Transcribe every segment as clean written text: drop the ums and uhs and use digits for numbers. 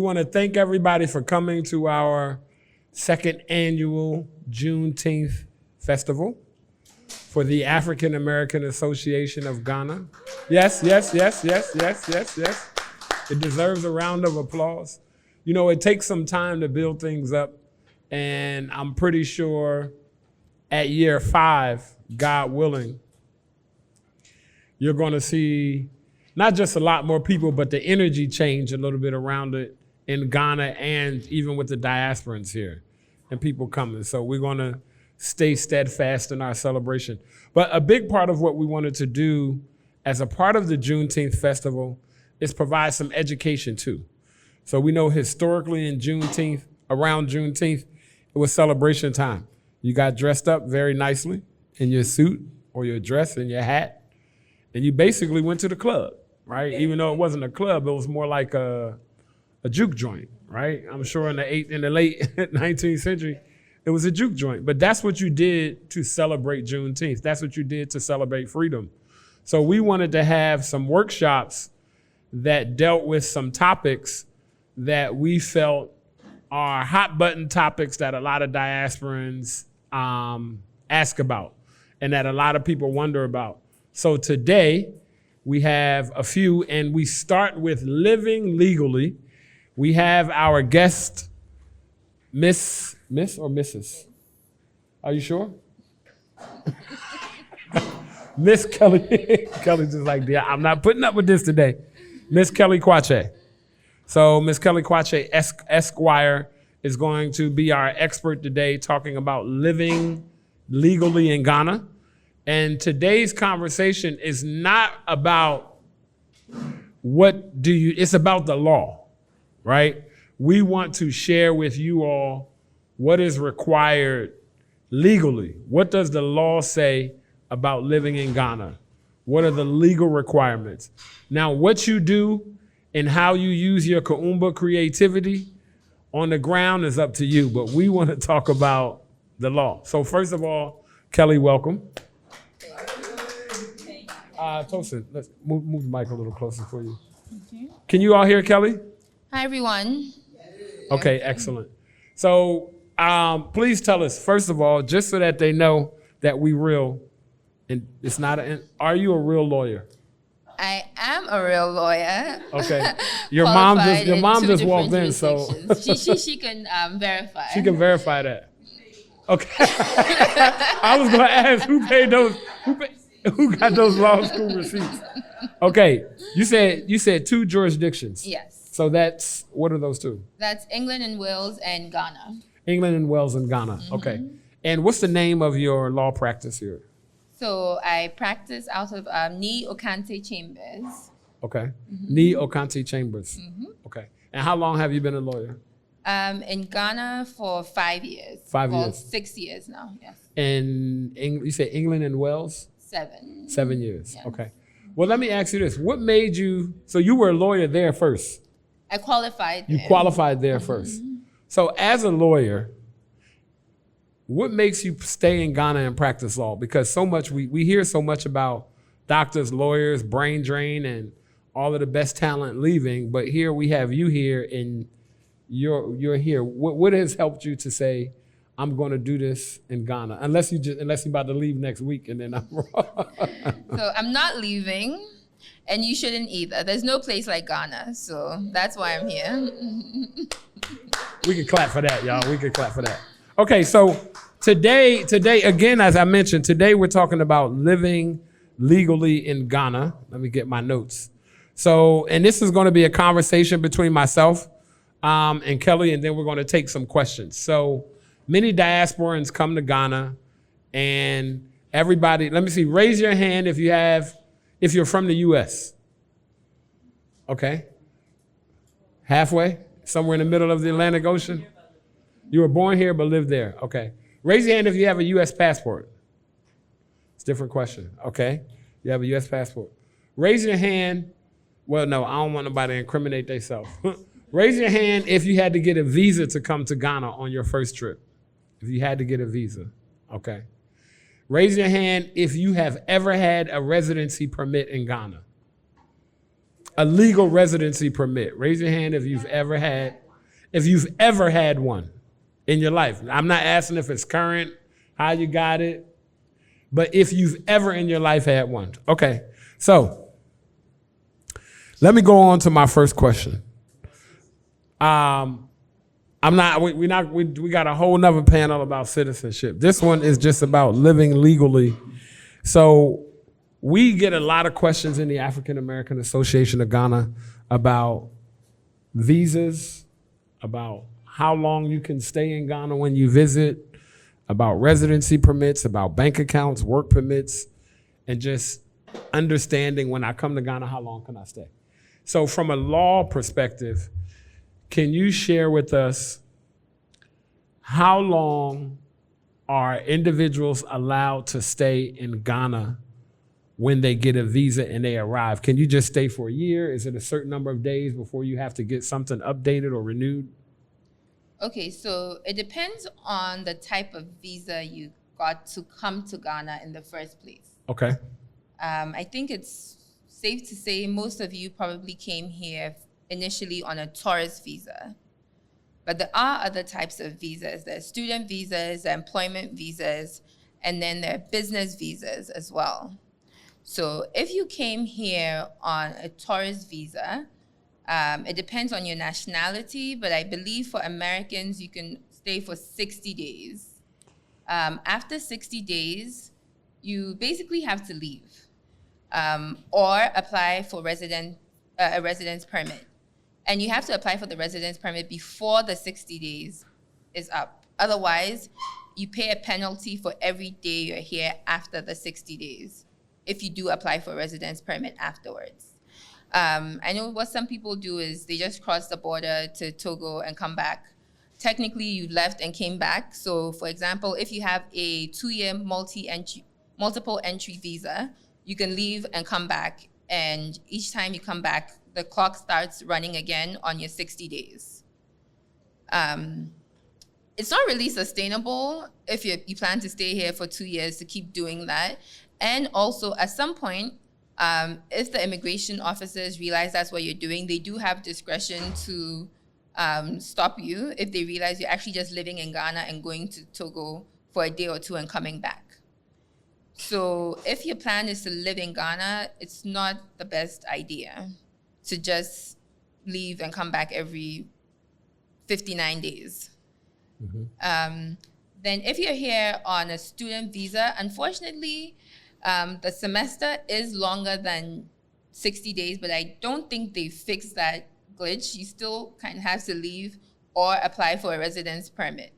want to thank everybody for coming to our second annual Juneteenth Festival for the African American Association of Ghana. Yes. It deserves a round of applause. You know, it takes some time to build things up, and I'm pretty sure at year 5, God willing, you're going to see not just a lot more people, but the energy change a little bit around it in Ghana and even with the diasporans here and people coming. So we're going to stay steadfast in our celebration. But a big part of what we wanted to do as a part of the Juneteenth Festival is provide some education too. So we know historically in Juneteenth, around Juneteenth, it was celebration time. You got dressed up very nicely in your suit or your dress and your hat, and you basically went to the club, right? Even though it wasn't a club, it was more like a juke joint, right? I'm sure in the late 19th century, it was a juke joint. But that's what you did to celebrate Juneteenth. That's what you did to celebrate freedom. So we wanted to have some workshops that dealt with some topics that we felt are hot button topics that a lot of diasporans ask about and that a lot of people wonder about. So today we have a few, and we start with living legally. We have our guest, Miss or Mrs.? Are you sure? Miss Kelley. Kelley's just like, yeah, I'm not putting up with this today. Miss Kelley Kwakye. So Miss Kelley Kwakye Esquire is going to be our expert today talking about living legally in Ghana. And today's conversation is not about it's about the law, right? We want to share with you all what is required legally. What does the law say about living in Ghana? What are the legal requirements? Now, what you do and how you use your Kaumba creativity on the ground is up to you, but we want to talk about the law. So first of all, Kelley, welcome. Tosin, let's move the mic a little closer for you. Okay. Can you all hear Kelley? Hi, everyone. Okay, excellent. So please tell us, first of all, just so that they know that we real, and it's not are you a real lawyer? I am a real lawyer. Okay. Your mom just walked in, so she can verify. She can verify that. Okay. I was gonna ask who got those law school receipts. Okay. You said 2 jurisdictions. Yes. So that's, what are those 2? That's England and Wales and Ghana. England and Wales and Ghana. Mm-hmm. Okay. And what's the name of your law practice here? So I practice out of Ni Okante Chambers. Okay. Mm-hmm. Ni Okante Chambers. Mm-hmm. Okay. And how long have you been a lawyer? In Ghana for 5 years. 5 years. 6 years now, yes. And you say England and Wales? 7. 7 years, yes. Okay. Well, let me ask you this. What made you, so you were a lawyer there first? I qualified there. You qualified there first. So as a lawyer, what makes you stay in Ghana and practice law? Because so much, we hear so much about doctors, lawyers, brain drain, and all of the best talent leaving, but here we have you here and you're here. What has helped you to say, I'm going to do this in Ghana, unless you're about to leave next week and then I'm wrong. So I'm not leaving, and you shouldn't either. There's no place like Ghana, so that's why I'm here. We can clap for that, y'all. We can clap for that. Okay, so today, again, as I mentioned, today we're talking about living legally in Ghana. Let me get my notes. So, and this is going to be a conversation between myself and Kelley, and then we're going to take some questions. So many diasporans come to Ghana, and everybody, let me see, raise your hand if you're from the U.S. Okay. Halfway? Somewhere in the middle of the Atlantic Ocean? You were born here but lived there. Okay. Raise your hand if you have a U.S. passport. It's a different question. Okay. You have a U.S. passport. Raise your hand. Well, no, I don't want nobody to incriminate themselves. Raise your hand if you had to get a visa to come to Ghana on your first trip. If you had to get a visa. Okay. Raise your hand if you have ever had a residency permit in Ghana. a legal residency permit. Raise your hand if you've ever had one in your life. I'm not asking if it's current, how you got it, but if you've ever in your life had one. Okay, so let me go on to my first question. We got a whole nother panel about citizenship. This one is just about living legally. So we get a lot of questions in the African American Association of Ghana about visas, about how long you can stay in Ghana when you visit, about residency permits, about bank accounts, work permits, and just understanding when I come to Ghana, how long can I stay? So from a law perspective, can you share with us how long are individuals allowed to stay in Ghana when they get a visa and they arrive? Can you just stay for a year? Is it a certain number of days before you have to get something updated or renewed? Okay, so it depends on the type of visa you got to come to Ghana in the first place. Okay. I think it's safe to say most of you probably came here initially on a tourist visa. But there are other types of visas. There are student visas, there are employment visas, and then there are business visas as well. So if you came here on a tourist visa, it depends on your nationality, but I believe for Americans, you can stay for 60 days. After 60 days, you basically have to leave or apply for a residence permit. And you have to apply for the residence permit before the 60 days is up. Otherwise, you pay a penalty for every day you're here after the 60 days if you do apply for a residence permit afterwards. I know what some people do is they just cross the border to Togo and come back. Technically, you left and came back. So, for example, if you have a 2-year multiple entry visa, you can leave and come back. And each time you come back, the clock starts running again on your 60 days. It's not really sustainable if you plan to stay here for 2 years to keep doing that. And also, at some point, if the immigration officers realize that's what you're doing, they do have discretion to stop you if they realize you're actually just living in Ghana and going to Togo for a day or two and coming back. So if your plan is to live in Ghana, it's not the best idea to just leave and come back every 59 days. Mm-hmm. Then if you're here on a student visa, unfortunately, the semester is longer than 60 days, but I don't think they fixed that glitch. You still kind of have to leave or apply for a residence permit.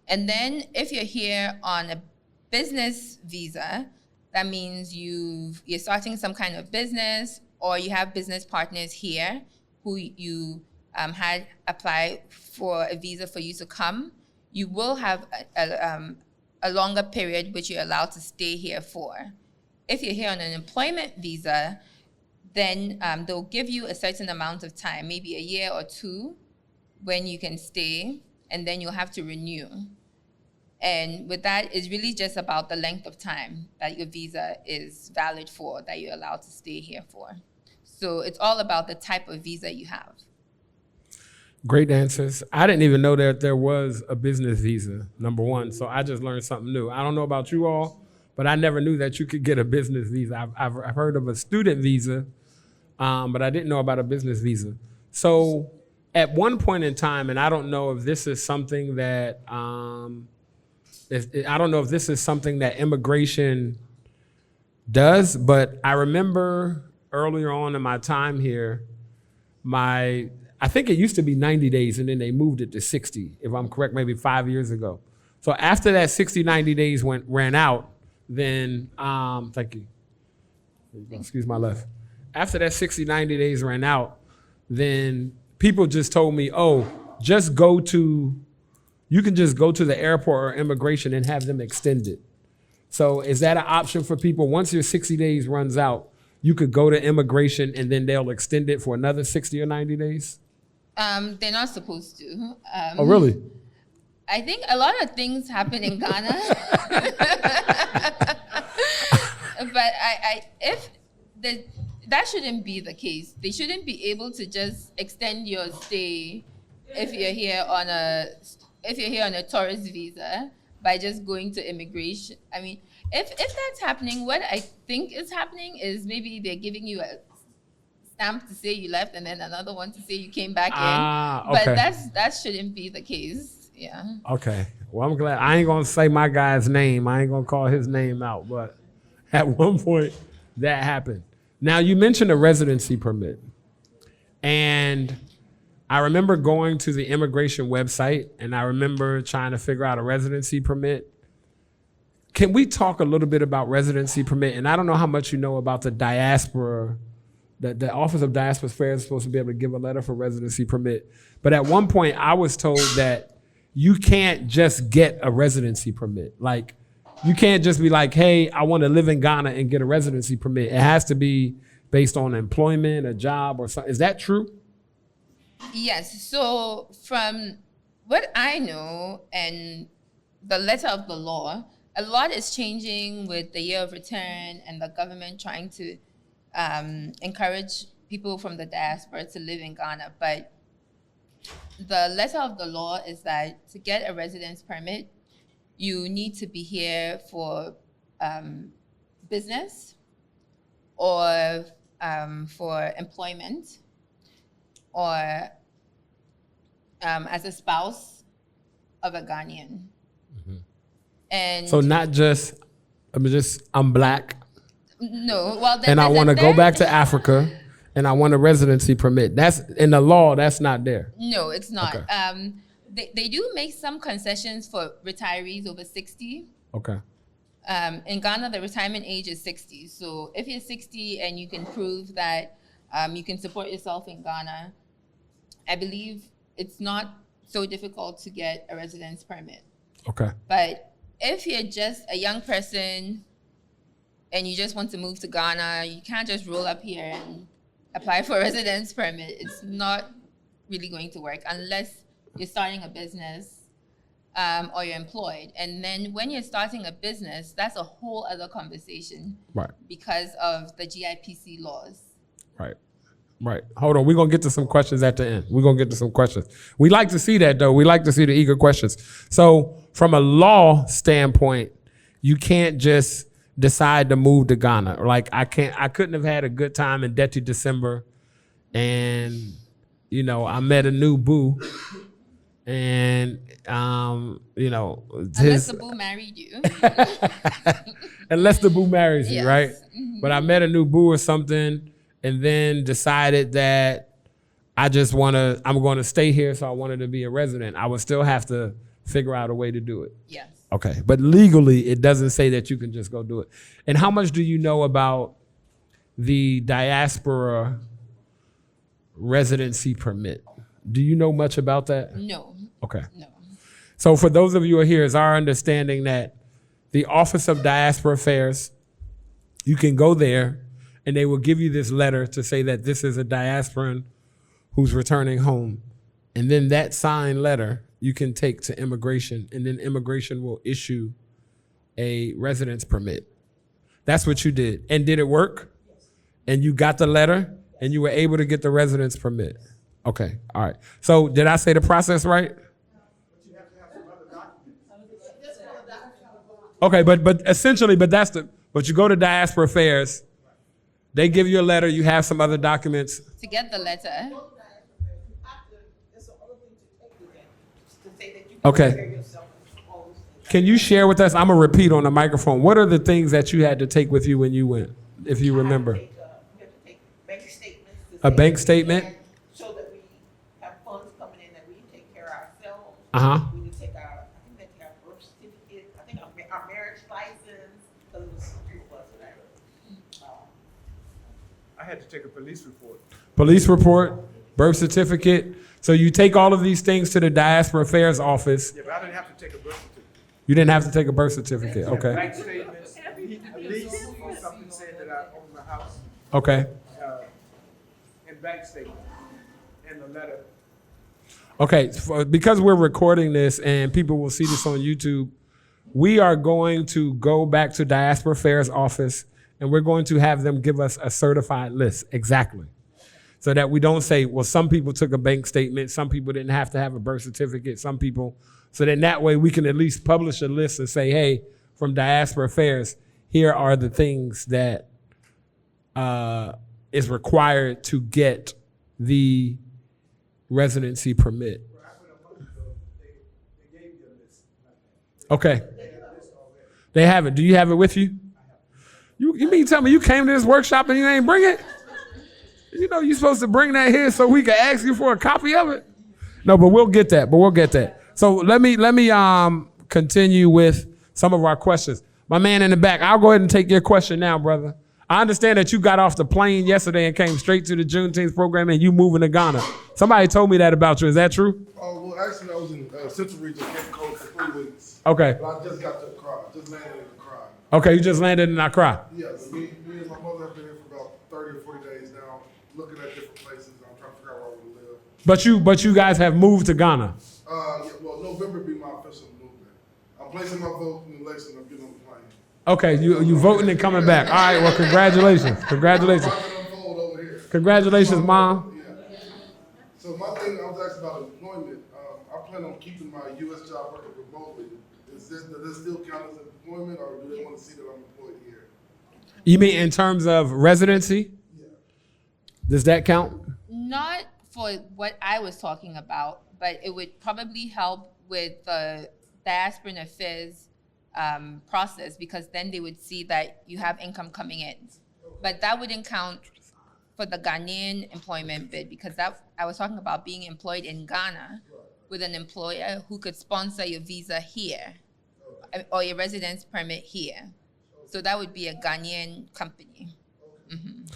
And then if you're here on a business visa, that means you're starting some kind of business or you have business partners here who you had applied for a visa for you to come. You will have a longer period which you're allowed to stay here for. If you're here on an employment visa, then they'll give you a certain amount of time, maybe a year or two, when you can stay, and then you'll have to renew. And with that, it's really just about the length of time that your visa is valid for, that you're allowed to stay here for. So it's all about the type of visa you have. Great answers. I didn't even know that there was a business visa, number one. So I just learned something new. I don't know about you all, but I never knew that you could get a business visa. I've heard of a student visa, but I didn't know about a business visa. So at one point in time, and I don't know if this is something that, immigration does, but I remember earlier on in my time here, I think it used to be 90 days and then they moved it to 60, if I'm correct, maybe 5 years ago. So after that 60, 90 days ran out, then, thank you. Excuse my left. After that 60, 90 days ran out, then people just told me, you can just go to the airport or immigration and have them extended. So is that an option for people? Once your 60 days runs out, you could go to immigration and then they'll extend it for another 60 or 90 days? They're not supposed to. Oh, really? I think a lot of things happen in Ghana. But if that shouldn't be the case. They shouldn't be able to just extend your stay if you're here on a tourist visa by just going to immigration. I mean, if that's happening, what I think is happening is maybe they're giving you a stamp to say you left and then another one to say you came back in. Okay. But that shouldn't be the case. Yeah. Okay. Well, I'm glad. I ain't gonna say my guy's name. I ain't gonna call his name out. But at one point, that happened. Now, you mentioned a residency permit. And I remember going to the immigration website, and I remember trying to figure out a residency permit. Can we talk a little bit about residency permit? And I don't know how much you know about the diaspora. The Office of Diaspora Affairs is supposed to be able to give a letter for residency permit. But at one point, I was told that you can't just get a residency permit. Like, you can't just be like, hey, I want to live in Ghana and get a residency permit. It has to be based on employment, a job, or something. Is that true? Yes. So from what I know and the letter of the law, a lot is changing with the year of return and the government trying to encourage people from the diaspora to live in Ghana. But the letter of the law is that to get a residence permit, you need to be here for business or for employment or as a spouse of a Ghanaian. Mm-hmm. And so not just, I'm black. No, well, and I want to go back to Africa and I want a residency permit. That's in the law, that's not there. No, it's not. Okay. They do make some concessions for retirees over 60. Okay. In Ghana, the retirement age is 60. So if you're 60 and you can prove that you can support yourself in Ghana, I believe it's not so difficult to get a residence permit. Okay. But if you're just a young person and you just want to move to Ghana, you can't just roll up here and apply for a residence permit. It's not really going to work unless you're starting a business or you're employed. And then when you're starting a business, that's a whole other conversation. Right. Because of the GIPC laws. Right. Right. Hold on. We're going to get to some questions at the end. We're going to get to some questions. We like to see that, though. We like to see the eager questions. So from a law standpoint, you can't just decide to move to Ghana. Like, I couldn't have had a good time in Dirty December and, I met a new boo and, unless the boo married you. Unless the boo marries you, yes. right? Mm-hmm. But I met a new boo or something and then decided that I'm going to stay here, so I wanted to be a resident. I would still have to figure out a way to do it. Yes. Okay, but legally, it doesn't say that you can just go do it. And how much do you know about the diaspora residency permit? Do you know much about that? No. Okay. No. So for those of you who are here, it's our understanding that the Office of Diaspora Affairs, you can go there and they will give you this letter to say that this is a diasporan who's returning home. And then that signed letter you can take to immigration, and then immigration will issue a residence permit. That's what you did. And did it work? Yes. And you got the letter and you were able to get the residence permit? Okay, all right. So did I say the process right? But you have to have some other documents. Okay, but essentially, but you go to Diaspora Affairs, they give you a letter, you have some other documents. To get the letter. Okay. Can you share with us, I'm gonna repeat on the microphone, what are the things that you had to take with you when you went, if you remember? You have to take bank statements. A bank statement? So that we have funds coming in that we can take care of ourselves. Uh-huh. We can take our, I think they take our birth certificate, I think our marriage license, because it was three of us and I had to take a police report. Police report, birth certificate. So you take all of these things to the Diaspora Affairs office. Yeah, but I didn't have to take a birth certificate. You didn't have to take a birth certificate, okay? Bank statements, a lease, or something saying that I own the house, Okay, and bank statement, and the letter. okay, because we're recording this and people will see this on YouTube, we are going to go back to Diaspora Affairs office and we're going to have them give us a certified list, exactly. So that we don't say, well, some people took a bank statement, some people didn't have to have a birth certificate, some people. So then that way we can at least publish a list and say, hey, from Diaspora Affairs, here are the things that is required to get the residency permit. Okay. They have it. Do you have it with you? You mean tell me you came to this workshop and you ain't bring it? You know you're supposed to bring that here so we can ask you for a copy of it. No, but we'll get that. So let me continue with some of our questions. My man in the back, I'll go ahead and take your question now, brother. I understand that you got off the plane yesterday and came straight to the Juneteenth program and you moving to Ghana. Somebody told me that about you. Is that true? Oh, well, actually, I was in Central Region, Cape Coast for 3 weeks. Okay. But I just got to Accra. Just landed in Accra. Okay, you just landed in Accra. Yeah, me and my mother have been here for about 30 or 40 days now, looking at different places. I'm trying to figure out where we live. But you guys have moved to Ghana. Yeah, well, November be my official movement. I'm placing my vote in the election. I'm getting on the plane. Okay, you voting and coming back. All right, well, congratulations. Congratulations, Mom. Yeah. So my thing, I was asked about employment. I plan on keeping my U.S. job working remotely. Does this still count as employment, or do they want to see that I'm employed here? You mean in terms of residency? Yeah. Does that count? Not for what I was talking about, but it would probably help with the Diaspora Affairs process, because then they would see that you have income coming in. But that wouldn't count for the Ghanaian employment bid, because that I was talking about being employed in Ghana with an employer who could sponsor your visa here or your residence permit here. So that would be a Ghanaian company. Mm-hmm.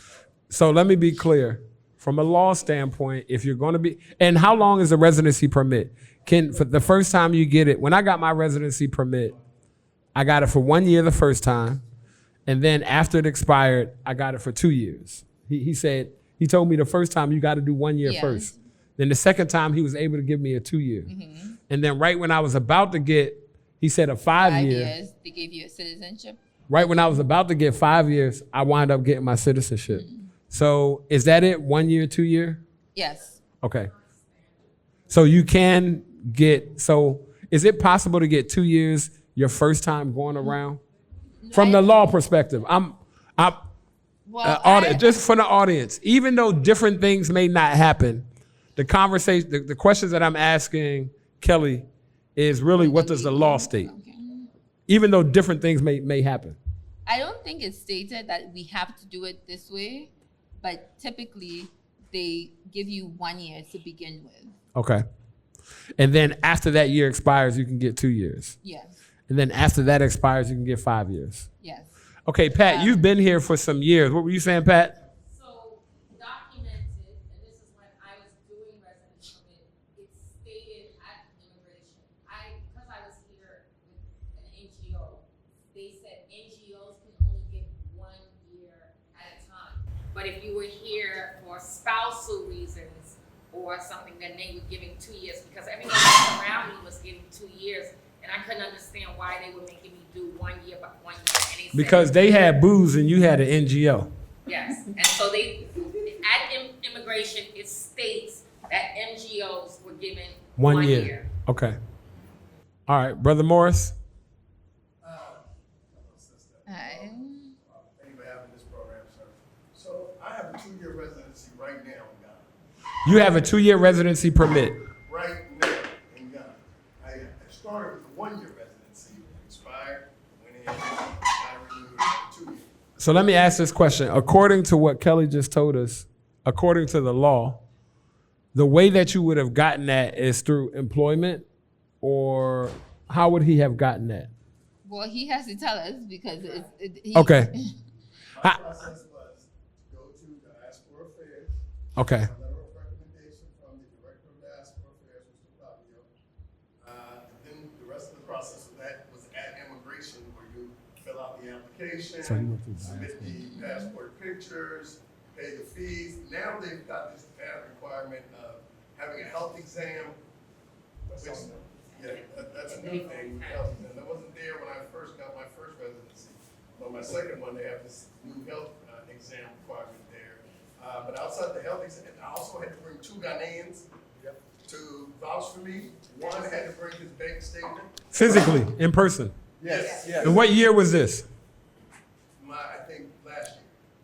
So let me be clear. From a law standpoint, if you're going to be, and how long is a residency permit? For the first time you get it, when I got my residency permit, I got it for 1 year the first time, and then after it expired, I got it for 2 years. He told me the first time you got to do 1 year first. Then the second time he was able to give me a 2 year. Mm-hmm. And then right when I was about to get, he said a 5 year. 5 years, they gave you a citizenship. Right when I was about to get 5 years, I wound up getting my citizenship. Mm-hmm. So is that it? 1 year, 2 year? Yes. Okay. So you can get, so is it possible to get 2 years your first time going around? From the law perspective, just for the audience, even though different things may not happen, the conversation, the questions that I'm asking Kelley is really, what does the law state? Okay. Even though different things may happen. I don't think it's stated that we have to do it this way, but typically they give you 1 year to begin with. Okay. And then after that year expires, you can get 2 years. Yes. And then after that expires, you can get 5 years. Yes. Okay, Pat, you've been here for some years. What were you saying, Pat? So documented, and this is when I was doing residence permit, it stated at immigration, because I was here with an NGO, they said NGOs can only get 1 year at a time. But if you were here for spousal reasons or something, then they were giving 2 years, because everyone around me was getting 2 years. And I couldn't understand why they were making me do 1 year by 1 year. And they because they had booze and you had an NGO. Yes, and so at immigration, it states that NGOs were given 1 year. Okay. All right, Brother Morris. Hi. Thank you for having this program, sir. So I have a 2 year residency right now in Ghana. You have a 2 year residency permit. Right now in Ghana. I started with a 1 year residency, expired, went in, I renewed it for 2 years. So let me ask this question. According to what Kelley just told us, according to the law, the way that you would have gotten that is through employment, or how would he have gotten that? Well, he has to tell us, because Okay. My process was to go to Diaspora Affairs. Okay. A letter of recommendation from the Director of Diaspora Affairs, Mr. Kwakye. Then the rest of the process of that was at immigration, where you fill out the application, submit the passport pictures, pay the fees. Now they've got this added requirement of having a health exam. That's a new thing. That wasn't there when I first got my first residency. On my second one, they have this new health exam requirement there. But outside the health exam, I also had to bring 2 Ghanaians to vouch for me. One had to bring his bank statement. Physically, in person. Yes. And what year was this? I think last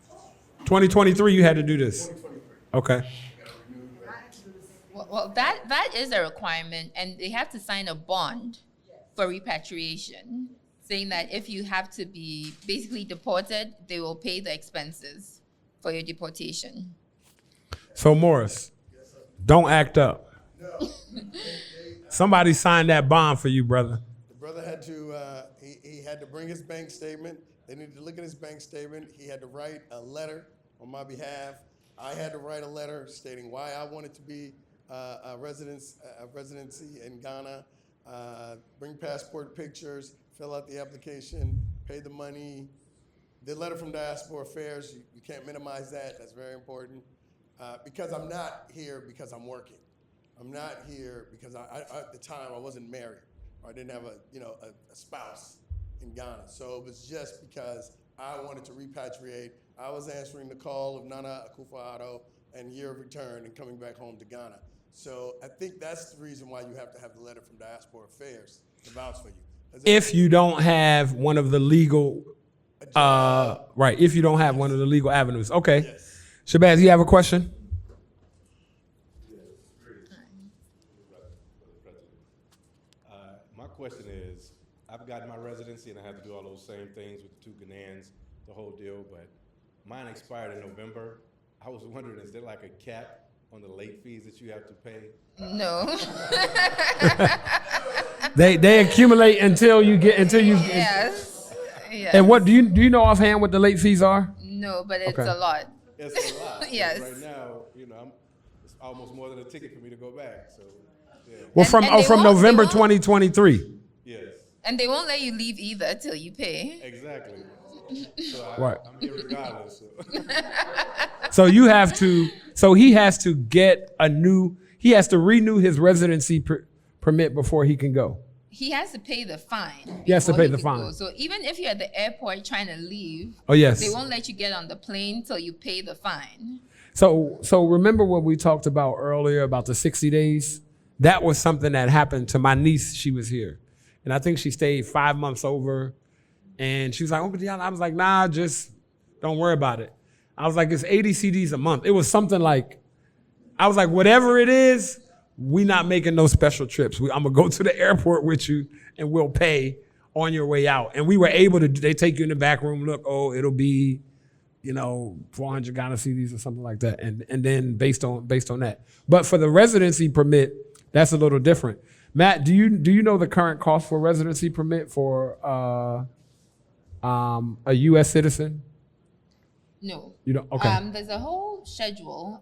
year, 2023, you had to do this. 2023. Okay. I got renewed, right? Well, that is a requirement, and they have to sign a bond for repatriation, saying that if you have to be basically deported, they will pay the expenses for your deportation. So Morris, don't act up. No. Somebody signed that bond for you, brother. The brother had to, he had to bring his bank statement. They needed to look at his bank statement. He had to write a letter on my behalf. I had to write a letter stating why I wanted to be a residency in Ghana, bring passport pictures, fill out the application, pay the money. The letter from Diaspora Affairs, you can't minimize that. That's very important. Because I'm not here because I'm working. I'm not here because at the time I wasn't married. Or I didn't have a spouse in Ghana. So it was just because I wanted to repatriate. I was answering the call of Nana Akufo-Addo and year of return and coming back home to Ghana. So I think that's the reason why you have to have the letter from Diaspora Affairs to vouch for you. If you don't have one of the legal, right, if you don't have one of the legal avenues. Okay. Yes. Shabazz, you have a question? My question is, I've gotten my residency and I have to do all those same things with the 2 Ghanaians, the whole deal, but mine expired in November. I was wondering, is there like a cap on the late fees that you have to pay? No. They accumulate until you Yes. Yes. And what do you know offhand what the late fees are? No, but it's Okay. a lot. It's a lot. Yes. Right now, it's almost more than a ticket for me to go back, so, yeah. Well, And they from won't- November they won't- 2023. Yes, And they won't let you leave either till you pay. exactly. So Right. I'm here regardless, so. So you have to. So he has to get he has to renew his residency permit before he can go. He has to pay the fine. He has to before pay the can go. fine. So even if you're at the airport trying to leave, Oh yes. they won't let you get on the plane till you pay the fine. So remember what we talked about earlier about the 60 days? That was something that happened to my niece. She was here, and I think she stayed 5 months over. And she was like, Uncle Diallo. I was like, nah, just don't worry about it. I was like, it's 80 CDs a month. It was something like, I was like, whatever it is, we not making no special trips. I'm gonna go to the airport with you and we'll pay on your way out. And we were able to, they take you in the back room, look, it'll be, 400 Ghana CDs or something like that. And then based on that. But for the residency permit, that's a little different. Matt, do you know the current cost for residency permit for a U.S. citizen? No. You don't? Okay. There's a whole schedule.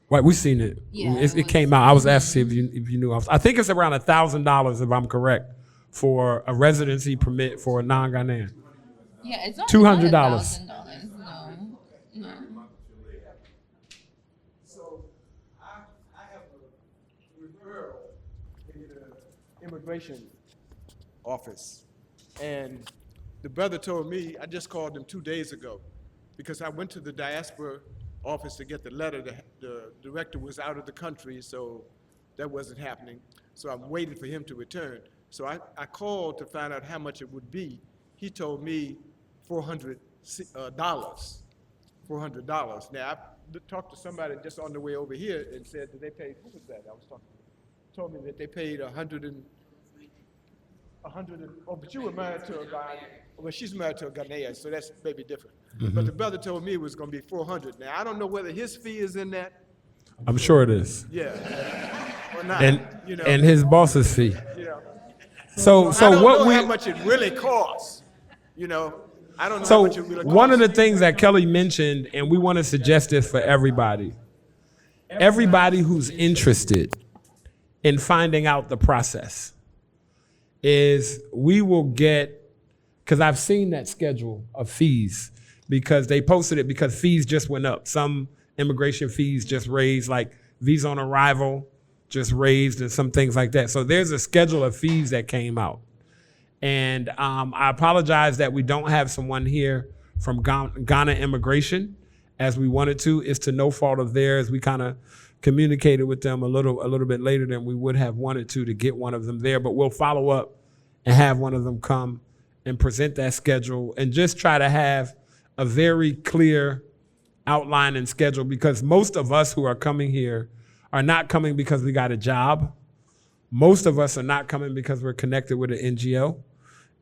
Right, we've seen it. Yeah, It came out. I was asked if you knew. I think it's around $1,000 if I'm correct for a residency permit for a non-Ghanaian. Yeah, it's not $200. $1,000. No. So I have a referral in the immigration office. And the brother told me, I just called him 2 days ago because I went to the diaspora office to get the letter. The director was out of the country, so that wasn't happening. So I'm waiting for him to return. So I called to find out how much it would be. He told me $400. $400. Now, I talked to somebody just on the way over here and said that they paid, who was that I was talking to? Told me that they paid 100, but you were married to a guy, well, she's married to a Ghanaian, so that's maybe different. But the brother told me it was gonna be 400. Now, I don't know whether his fee is in that, I'm sure it is. yeah, or not, And his boss's fee. yeah. So I don't what know we how much it really costs, I don't know how So much it really costs. one of the things that Kelley mentioned, and we want to suggest this for everybody who's interested in finding out the process, is we will get, because I've seen that schedule of fees, because they posted it because fees just went up. Some immigration fees just raised, like visa on arrival just raised and some things like that. So there's a schedule of fees that came out. And I apologize that we don't have someone here from Ghana Immigration as we wanted to. It's to no fault of theirs. We kind of communicated with them a little bit later than we would have wanted to get one of them there, but we'll follow up and have one of them come and present that schedule and just try to have a very clear outline and schedule, because most of us who are coming here are not coming because we got a job. Most of us are not coming because we're connected with an NGO.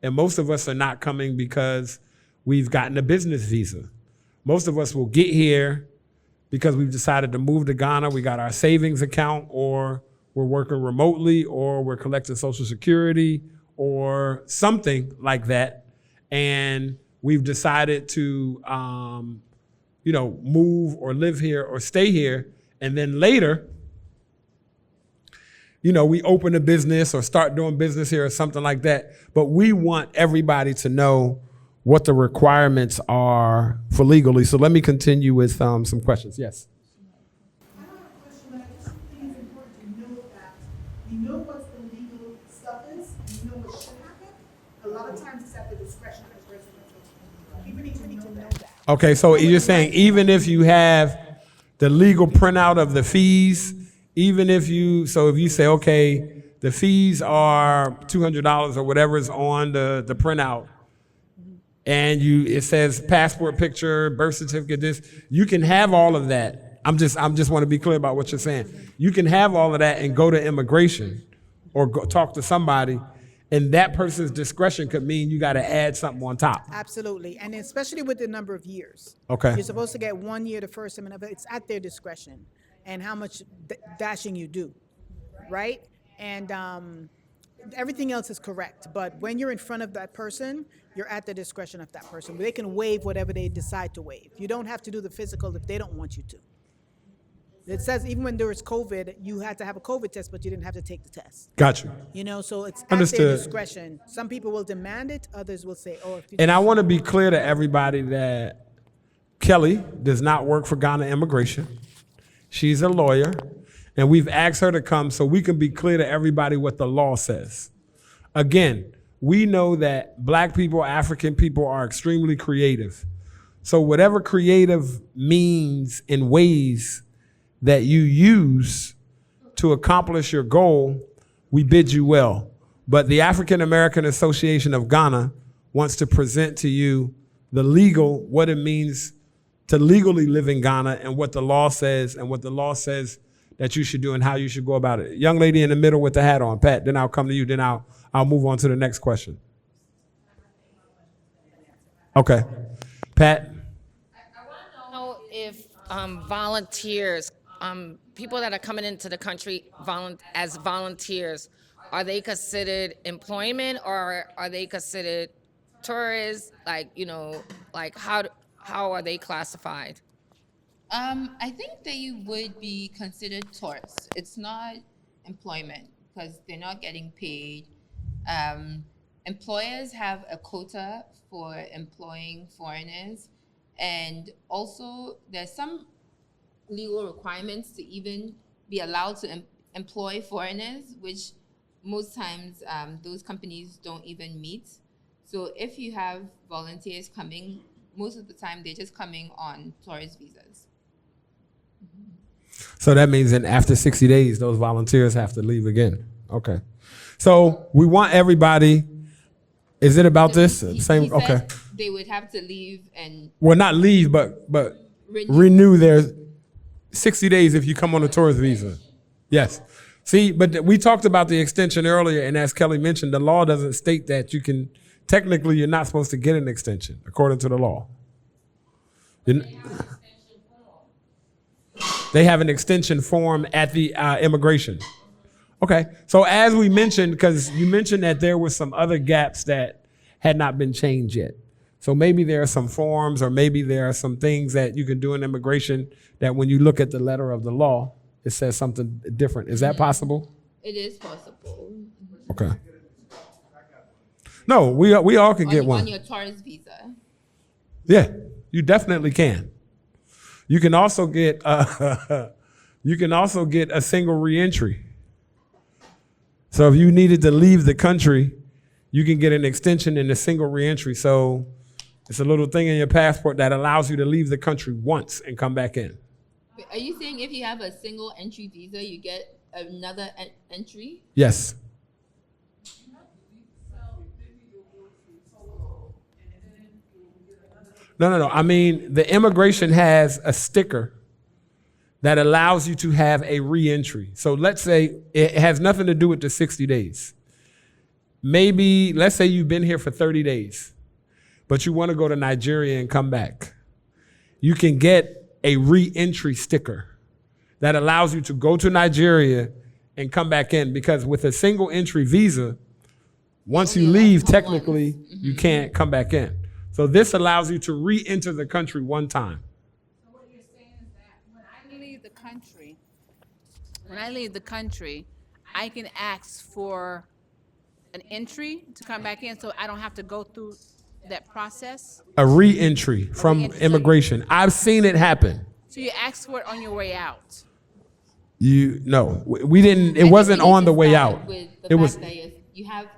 And most of us are not coming because we've gotten a business visa. Most of us will get here because we've decided to move to Ghana. We got our savings account, or we're working remotely, or we're collecting Social Security or something like that. And we've decided to, move or live here or stay here. And then later, we open a business or start doing business here or something like that. But we want everybody to know what the requirements are for legally. So let me continue with some questions. Yes. I don't have a question, but I just think it's important to know that you know what the legal stuff is, and you know what should happen. A lot of times it's at the discretion of the person. People need to know that. Okay, so you're saying even if you have the legal printout of the fees, even if you say, okay, the fees are $200 or whatever is on the printout, and it says passport picture, birth certificate, this, you can have all of that. I'm just want to be clear about what you're saying. You can have all of that and go to immigration or go talk to somebody, and that person's discretion could mean you got to add something on top. Absolutely, and especially with the number of years. Okay. You're supposed to get 1 year the first time, but it's at their discretion and how much dashing you do, right? And everything else is correct, but when you're in front of that person, you're at the discretion of that person. They can waive whatever they decide to waive. You don't have to do the physical if they don't want you to. It says even when there was COVID, you had to have a COVID test, but you didn't have to take the test. Got you. So it's at Understood. their discretion. Some people will demand it, others will say, oh, if you And I want to be clear to everybody that Kelley does not work for Ghana Immigration. She's a lawyer, and we've asked her to come so we can be clear to everybody what the law says. Again, we know that Black people, African people are extremely creative. So whatever creative means and ways that you use to accomplish your goal, we bid you well. But the African American Association of Ghana wants to present to you what it means to legally live in Ghana and what the law says that you should do and how you should go about it. Young lady in the middle with the hat on, Pat, then I'll come to you, then I'll move on to the next question. Okay. Pat? I want to know if volunteers, people that are coming into the country as volunteers, are they considered employment or are they considered tourists? How are they classified? I think they would be considered tourists. It's not employment because they're not getting paid. Employers have a quota for employing foreigners, and also there's some legal requirements to even be allowed to employ foreigners, which most times those companies don't even meet. So if you have volunteers coming, most of the time they're just coming on tourist visas. So that means that after 60 days, those volunteers have to leave again. Okay. So we want everybody, is it about this? He Same, said okay. they would have to leave and Well, not leave, but renew their 60 days if you come on a tourist visa. Yes. See, but we talked about the extension earlier, and as Kelley mentioned, the law doesn't state that you can, technically you're not supposed to get an extension according to the law. They have an extension form at the immigration. Okay, so as we mentioned, because you mentioned that there were some other gaps that had not been changed yet. So maybe there are some forms or maybe there are some things that you can do in immigration that when you look at the letter of the law, it says something different. Is that possible? it is possible. Okay. No, we all can get one. On your tourist visa. Yeah, you definitely can. You can also get a single reentry. So if you needed to leave the country you can get an extension in the single reentry. So it's a little thing in your passport that allows you to leave the country once and come back in. Wait, are you saying if you have a single entry visa, you get another entry? Yes. No. I mean, the immigration has a sticker that allows you to have a reentry. So let's say it has nothing to do with the 60 days. Maybe, let's say you've been here for 30 days, but you want to go to Nigeria and come back. You can get a reentry sticker that allows you to go to Nigeria and come back in, because with a single entry visa, once you leave, technically, you can't come back in. So this allows you to re-enter the country one time. So what you're saying is that when I leave the country, I can ask for an entry to come back in, so I don't have to go through that process? A re-entry from immigration. I've seen it happen. So you ask for it on your way out? No, we didn't. It wasn't on the way out. With the It fact was. that you have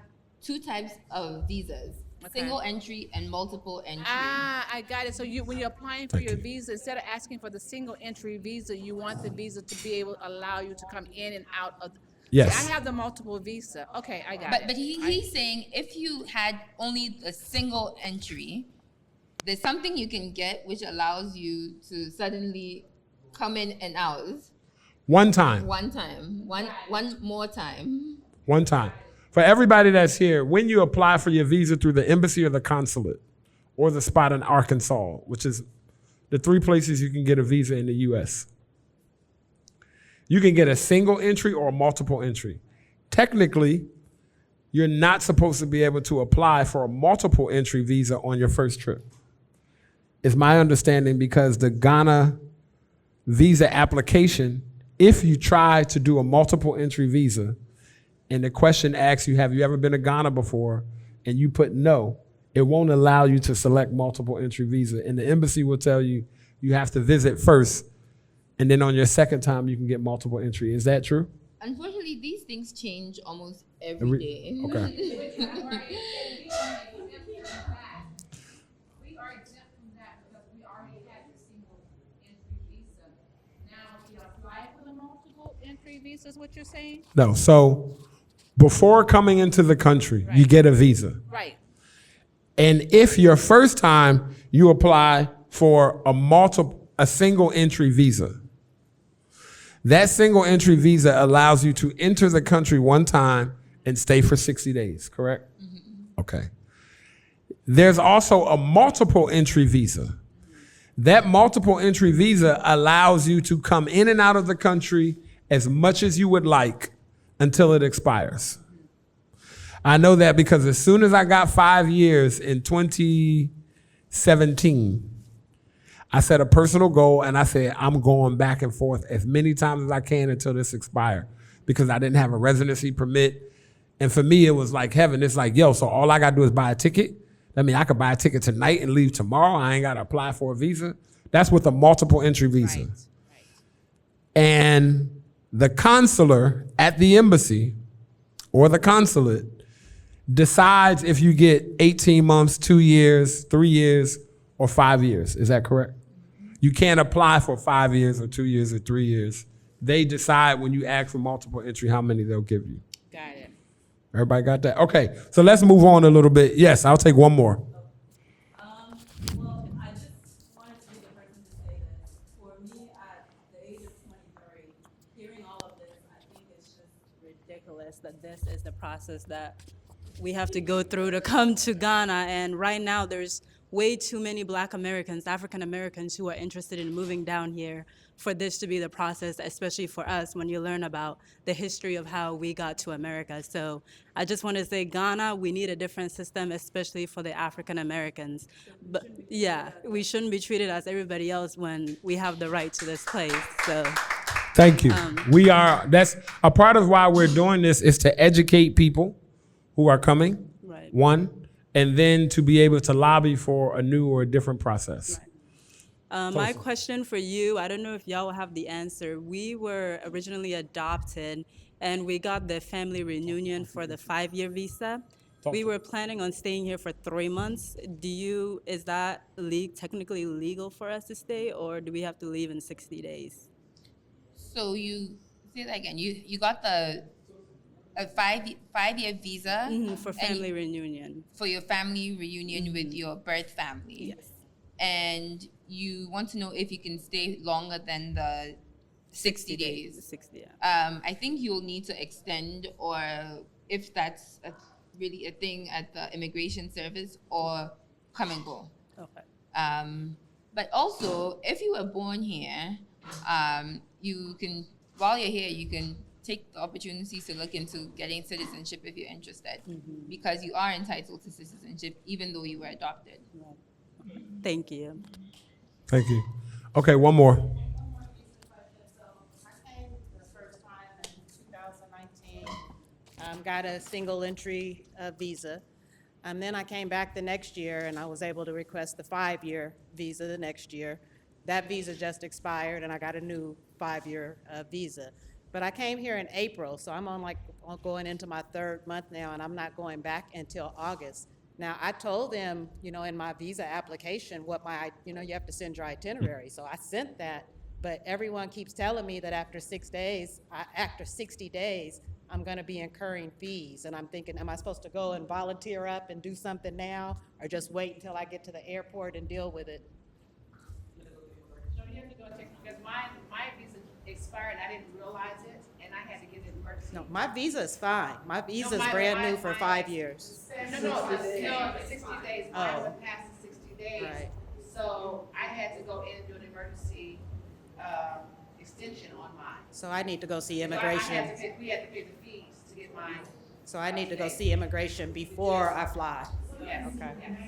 two types of visas, single entry and multiple entry. I got it. So when you're applying for your visa, instead of asking for the single entry visa, you want the visa to be able to allow you to come in and out of. Yes. See, I have the multiple visa. Okay, I got it. But he's saying if you had only a single entry, there's something you can get which allows you to suddenly come in and out. One time. One more time. One time. For everybody that's here, when you apply for your visa through the embassy or the consulate or the spot in Arkansas, which is the three places you can get a visa in the U.S., you can get a single entry or a multiple entry. Technically, you're not supposed to be able to apply for a multiple entry visa on your first trip. It's my understanding, because the Ghana visa application, if you try to do a multiple entry visa and the question asks you, have you ever been to Ghana before? And you put no, it won't allow you to select multiple entry visa. And the embassy will tell you, you have to visit first. And then on your second time, you can get multiple entry. Is that true? Unfortunately, these things change almost every day. Okay. We are exempt from that because we already had the single entry visa. Now we apply for the multiple entry visa, is what you're saying? No. So before coming into the country, you get a visa. Right. And if your first time you apply for a single entry visa, that single entry visa allows you to enter the country one time and stay for 60 days, correct? Mm-hmm. Okay. There's also a multiple entry visa. That multiple entry visa allows you to come in and out of the country as much as you would like until it expires. I know that because as soon as I got 5 years in 2017, I set a personal goal and I said, I'm going back and forth as many times as I can until this expires, because I didn't have a residency permit. And for me, it was like heaven. It's like, yo, so all I got to do is buy a ticket. I mean, I could buy a ticket tonight and leave tomorrow. I ain't got to apply for a visa. That's with a multiple entry visa. Right. And the consular at the embassy or the consulate decides if you get 18 months, 2 years, 3 years, or 5 years. Is that correct? You can't apply for 5 years or 2 years or 3 years. They decide when you ask for multiple entry how many they'll give you. Got it. Everybody got that? Okay, so let's move on a little bit. Yes, I'll take one more. Well, I just wanted to be the person to say that for me at the age of 23, hearing all of this, I think it's just ridiculous that this is the process that we have to go through to come to Ghana. And right now there's way too many Black Americans, African Americans who are interested in moving down here for this to be the process, especially for us when you learn about the history of how we got to America. So I just want to say, Ghana, we need a different system, especially for the African Americans. But yeah, we shouldn't be treated as everybody else when we have the right to this place. So Thank you. That's a part of why we're doing this, is to educate people who are coming, Right. one, and then to be able to lobby for a new or a different process. My question for you, I don't know if y'all will have the answer. We were originally adopted and we got the family reunion for the 5-year visa. We were planning on staying here for 3 months. Is that technically legal for us to stay, or do we have to leave in 60 days? So you say that again. You got a 5-year visa For family reunion. for your family reunion with your birth family. Yes. And you want to know if you can stay longer than the 60 days. 60, yeah. I think you'll need to extend, or if that's really a thing at the immigration service, or come and go. Okay. But also, if you were born here, you can, while you're here, you can take the opportunities to look into getting citizenship if you're interested, because you are entitled to citizenship even though you were adopted. Thank you. Thank you. Okay, one more. So I came the first time in 2019, got a single entry visa. And then I came back the next year and I was able to request the 5-year visa the next year. That visa just expired and I got a new 5-year visa. But I came here in April, so I'm going into my 3rd month now, and I'm not going back until August. Now, I told them, in my visa application what you have to send your itinerary. So I sent that, but everyone keeps telling me that after 60 days, I'm gonna be incurring fees. And I'm thinking, am I supposed to go and volunteer up and do something now, or just wait until I get to the airport and deal with it? So you have to go and check, because my visa expired, I didn't realize it, and I had to get an emergency. No, my visa is fine. My visa is mine- brand new mine- for mine- 5 years. No, the 60 days, mine Oh. went past the 60 days. Right. So I had to go in and do an emergency, extension on mine. So I need to go see So we immigration. had to pay the fees to get mine. So I need to go see immigration before I fly. Yes. Okay. Yes.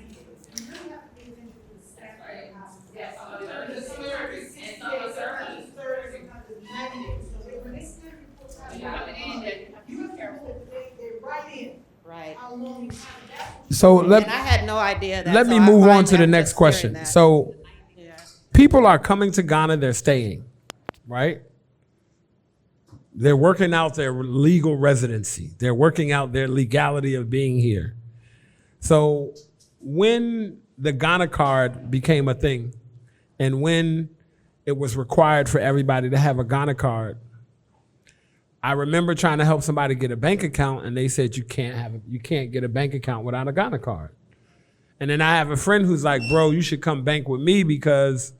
Right. So let And I had no idea that. let so me I move find on to the that next just hearing question. that. So Yeah. people are coming to Ghana, they're staying, right? They're working out their legal residency. They're working out their legality of being here. So when the Ghana card became a thing, and when it was required for everybody to have a Ghana card, I remember trying to help somebody get a bank account, and they said you can't get a bank account without a Ghana card. And then I have a friend who's like, bro, you should come bank with me because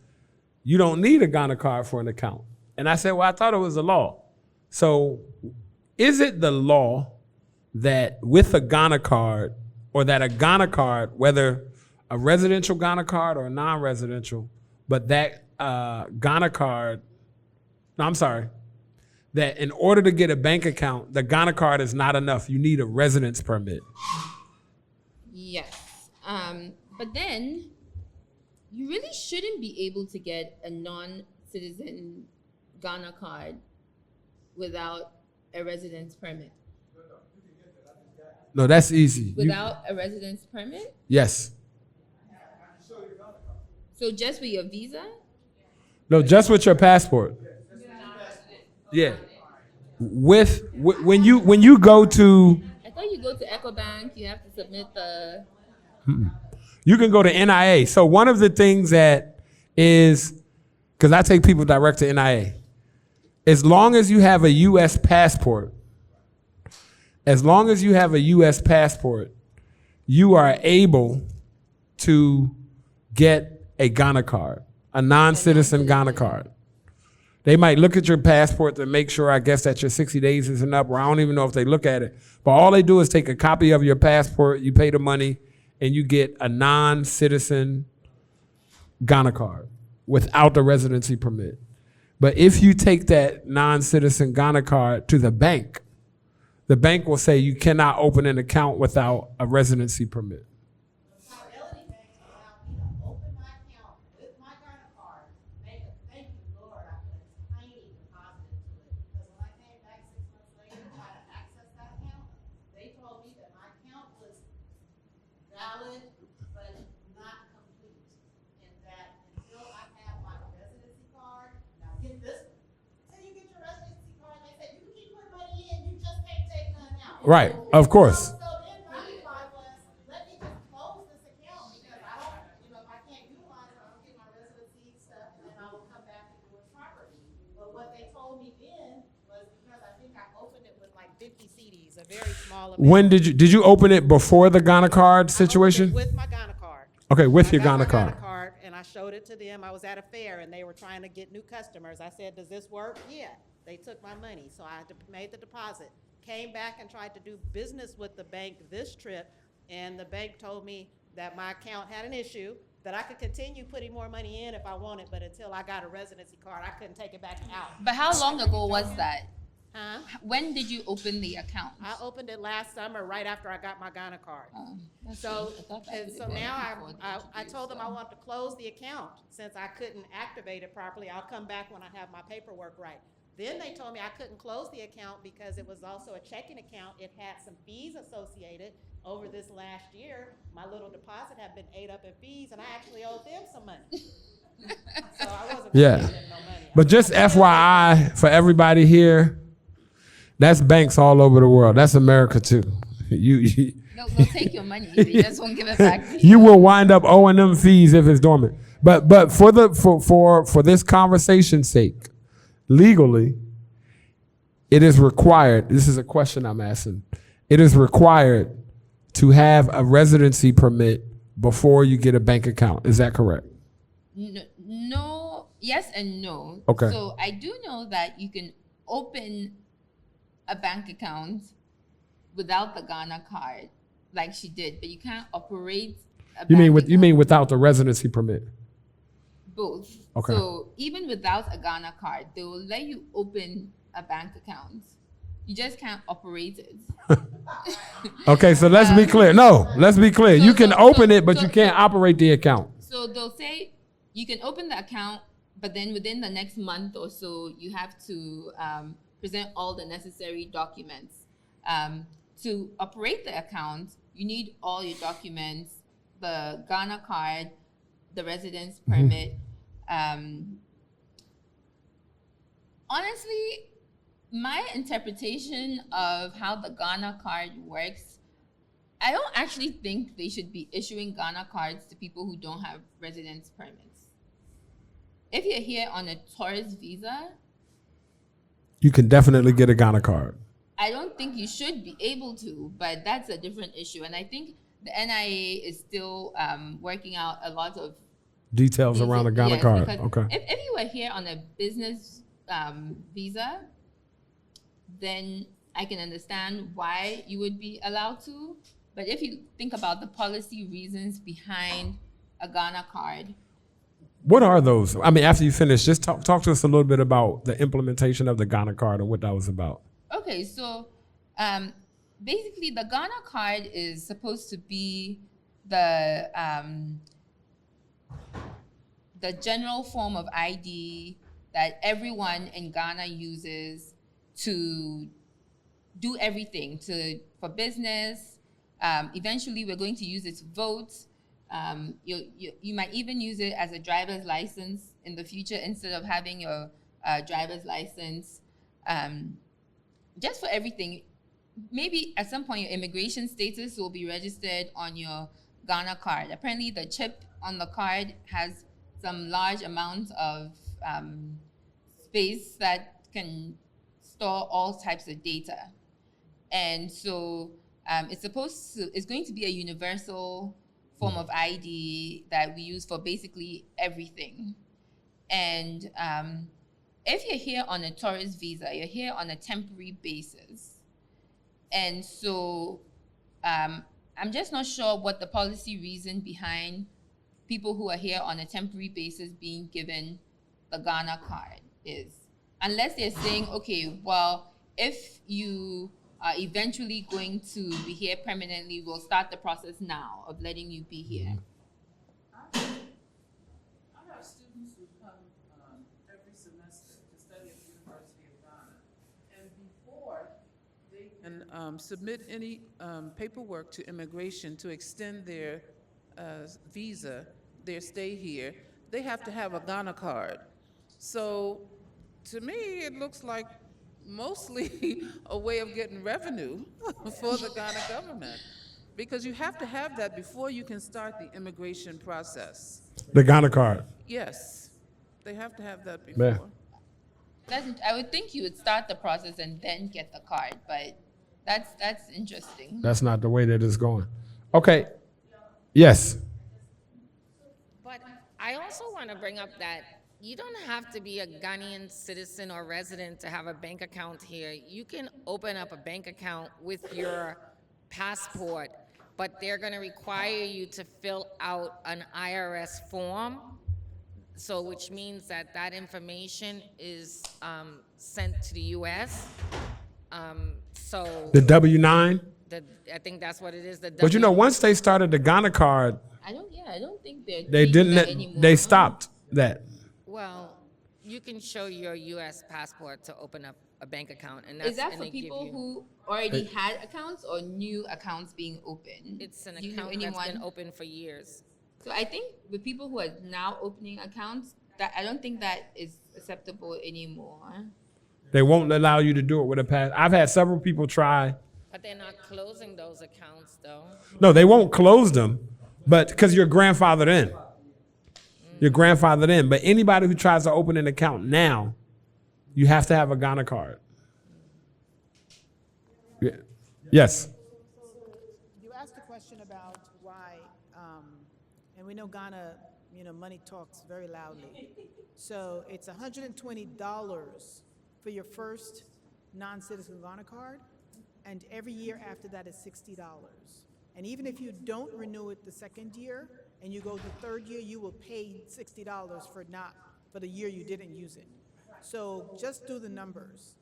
you don't need a Ghana card for an account. And I said, well, I thought it was a law. So is it the law that with a Ghana card, or that a Ghana card, whether a residential Ghana card or a non-residential, but that Ghana card, no, I'm sorry, that in order to get a bank account, the Ghana card is not enough. You need a residence permit. Yes. But then you really shouldn't be able to get a non-citizen Ghana card without a residence permit. No, that's easy. Without a residence permit? Yes. So just with your visa? No, just with your passport. Yeah. When you go to, I thought you go to EcoBank, you have to submit the. you can go to NIA. So one of the things that is, because I take people direct to NIA, as long as you have a U.S. passport, you are able to get a Ghana card, a non-citizen Ghana card. They might look at your passport to make sure, I guess, that your 60 days isn't up, or I don't even know if they look at it. But all they do is take a copy of your passport, you pay the money, and you get a non-citizen Ghana card without the residency permit. But if you take that non-citizen Ghana card to the bank will say you cannot open an account without a residency permit. Fidelity Bank allowed me to open my account with my Ghana card, make a thank you, Lord, I put a tiny deposit into it. Because when I came back 6 months later to try to access that account, they told me that my account was valid, but not complete. And that until I have my residency card, now get this one. Until you get your residency card, they said, you can keep putting money in, you just can't take none out. Right, of course. So then when I applied all about. When did you open it before the Ghana card situation? With my Ghana card. Okay, with your I got Ghana my card. Ghana card, and I showed it to them. I was at a fair, and they were trying to get new customers. I said, does this work? Yeah. They took my money, so I made the deposit. Came back and tried to do business with the bank this trip, and the bank told me that my account had an issue, that I could continue putting more money in if I wanted, but until I got a residency card, I couldn't take it back out. But how long ago was that? Huh? When did you open the account? I opened it last summer, right after I got my Ghana card. That's So, good. I thought that and would've so been now before the I interview, told them so. I want to close the account. Since I couldn't activate it properly, I'll come back when I have my paperwork right. Then they told me I couldn't close the account because it was also a checking account. It had some fees associated. Over this last year, my little deposit had been ate up in fees, and I actually owed them some money. So I wasn't Yeah. paying them no money. But just FYI for everybody here, that's banks all over the world. That's America too. You They'll take your money. They just won't give it back to you. you will wind up owing them fees if it's dormant. But for this conversation's sake, legally, it is required. This is a question I'm asking. It is required to have a residency permit before you get a bank account. Is that correct? No, yes and no. Okay. So I do know that you can open a bank account without the Ghana card, like she did, but you can't operate a You bank mean account. without the residency permit? Both. Okay. So even without a Ghana card, they will let you open a bank account. You just can't operate it. Okay, so let's be clear. No, let's be clear. You can open it, but so- you can't operate the account. So they'll say you can open the account, but then within the next month or so, you have to present all the necessary documents. To operate the account, you need all your documents, the Ghana card, the residence permit. Honestly, my interpretation of how the Ghana card works, I don't actually think they should be issuing Ghana cards to people who don't have residence permits. If you're here on a tourist visa, You can definitely get a Ghana card. I don't think you should be able to, but that's a different issue. And I think the NIA is still working out a lot of Details around a Ghana yes, card. because Okay. If you were here on a business visa, then I can understand why you would be allowed to. But if you think about the policy reasons behind a Ghana card, What are those? I mean, after you finish, just talk to us a little bit about the implementation of the Ghana card and what that was about. okay, so basically the Ghana card is supposed to be the general form of ID that everyone in Ghana uses to do everything for business. Eventually, we're going to use it to vote. You might even use it as a driver's license in the future instead of having your driver's license. Just for everything. Maybe at some point your immigration status will be registered on your Ghana card. Apparently, the chip on the card has some large amount of space that can store all types of data. And so it's going to be a universal form of ID that we use for basically everything. And if you're here on a tourist visa, you're here on a temporary basis. And so I'm just not sure what the policy reason behind people who are here on a temporary basis being given the Ghana card is. Unless they're saying, okay, well, if you are eventually going to be here permanently, we'll start the process now of letting you be here. I have students who come every semester to study at the University of Ghana. And before they can submit any paperwork to immigration to extend their visa, their stay here, they have to have a Ghana card. So to me, it looks like mostly a way of getting revenue for the Ghana government, because you have to have that before you can start the immigration process. The Ghana card. Yes, they have to have that before. Yeah. I would think you would start the process and then get the card, but That's interesting. That's not the way that it's going. Okay. Yes. But I also want to bring up that you don't have to be a Ghanaian citizen or resident to have a bank account here. You can open up a bank account with your passport, but they're going to require you to fill out an IRS form. So, which means that that information is sent to the U.S. So The W-9. I think that's what it is. But you know, once they started the Ghana card, I don't think they're they doing that didn't. anymore. They stopped that. Well, you can show your U.S. passport to open up a bank account, and Is that and for they give people you- who already had accounts or new accounts being opened? It's an Do you know account that's been anyone? open for years. So I think with people who are now opening accounts, that I don't think that is acceptable anymore. They won't allow you to do it with a pass. I've had several people try. But they're not closing those accounts, though. No, they won't close them, but because you're grandfathered in. You're grandfathered in. But anybody who tries to open an account now, you have to have a Ghana card. Yeah. Yes. You asked a question about why, and we know Ghana, money talks very loudly. So it's $120 for your first non-citizen Ghana card, and every year after that is $60. And even if you don't renew it the second year, and you go the third year, you will pay $60 for the year you didn't use it. So just do the numbers.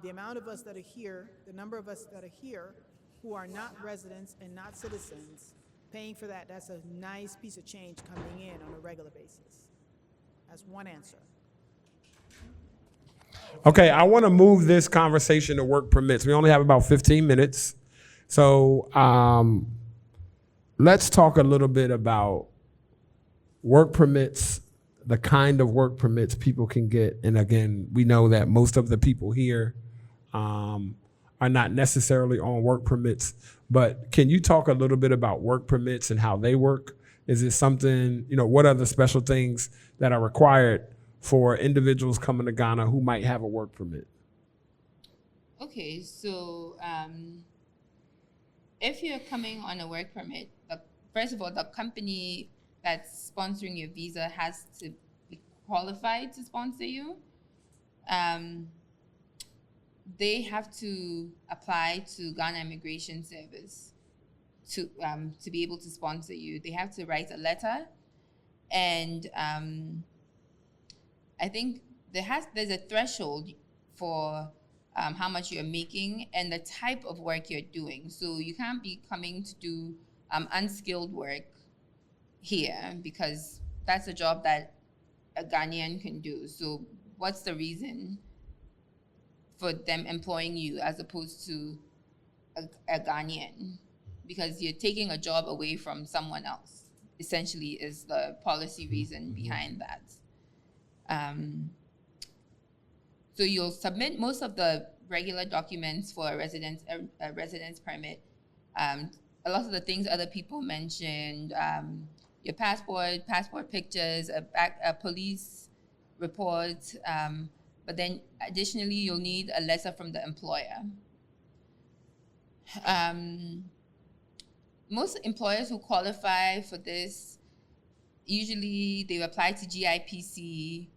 The amount of us that are here, the number of us that are here who are not residents and not citizens, paying for that, that's a nice piece of change coming in on a regular basis. That's one answer. Okay, I want to move this conversation to work permits. We only have about 15 minutes. So let's talk a little bit about work permits, the kind of work permits people can get. And again, we know that most of the people here are not necessarily on work permits, but can you talk a little bit about work permits and how they work? Is it something, what are the special things that are required for individuals coming to Ghana who might have a work permit? Okay, so if you're coming on a work permit, first of all, the company that's sponsoring your visa has to be qualified to sponsor you. They have to apply to Ghana Immigration Service to be able to sponsor you. They have to write a letter, and I think there's a threshold for how much you're making and the type of work you're doing. So you can't be coming to do unskilled work here, because that's a job that a Ghanaian can do. So what's the reason for them employing you as opposed to a Ghanaian? Because you're taking a job away from someone else, essentially, is the policy reason behind that. So you'll submit most of the regular documents for a residence permit. A lot of the things other people mentioned, your passport pictures, a police report, but then additionally, you'll need a letter from the employer. Most employers who qualify for this, usually they apply to GIPC,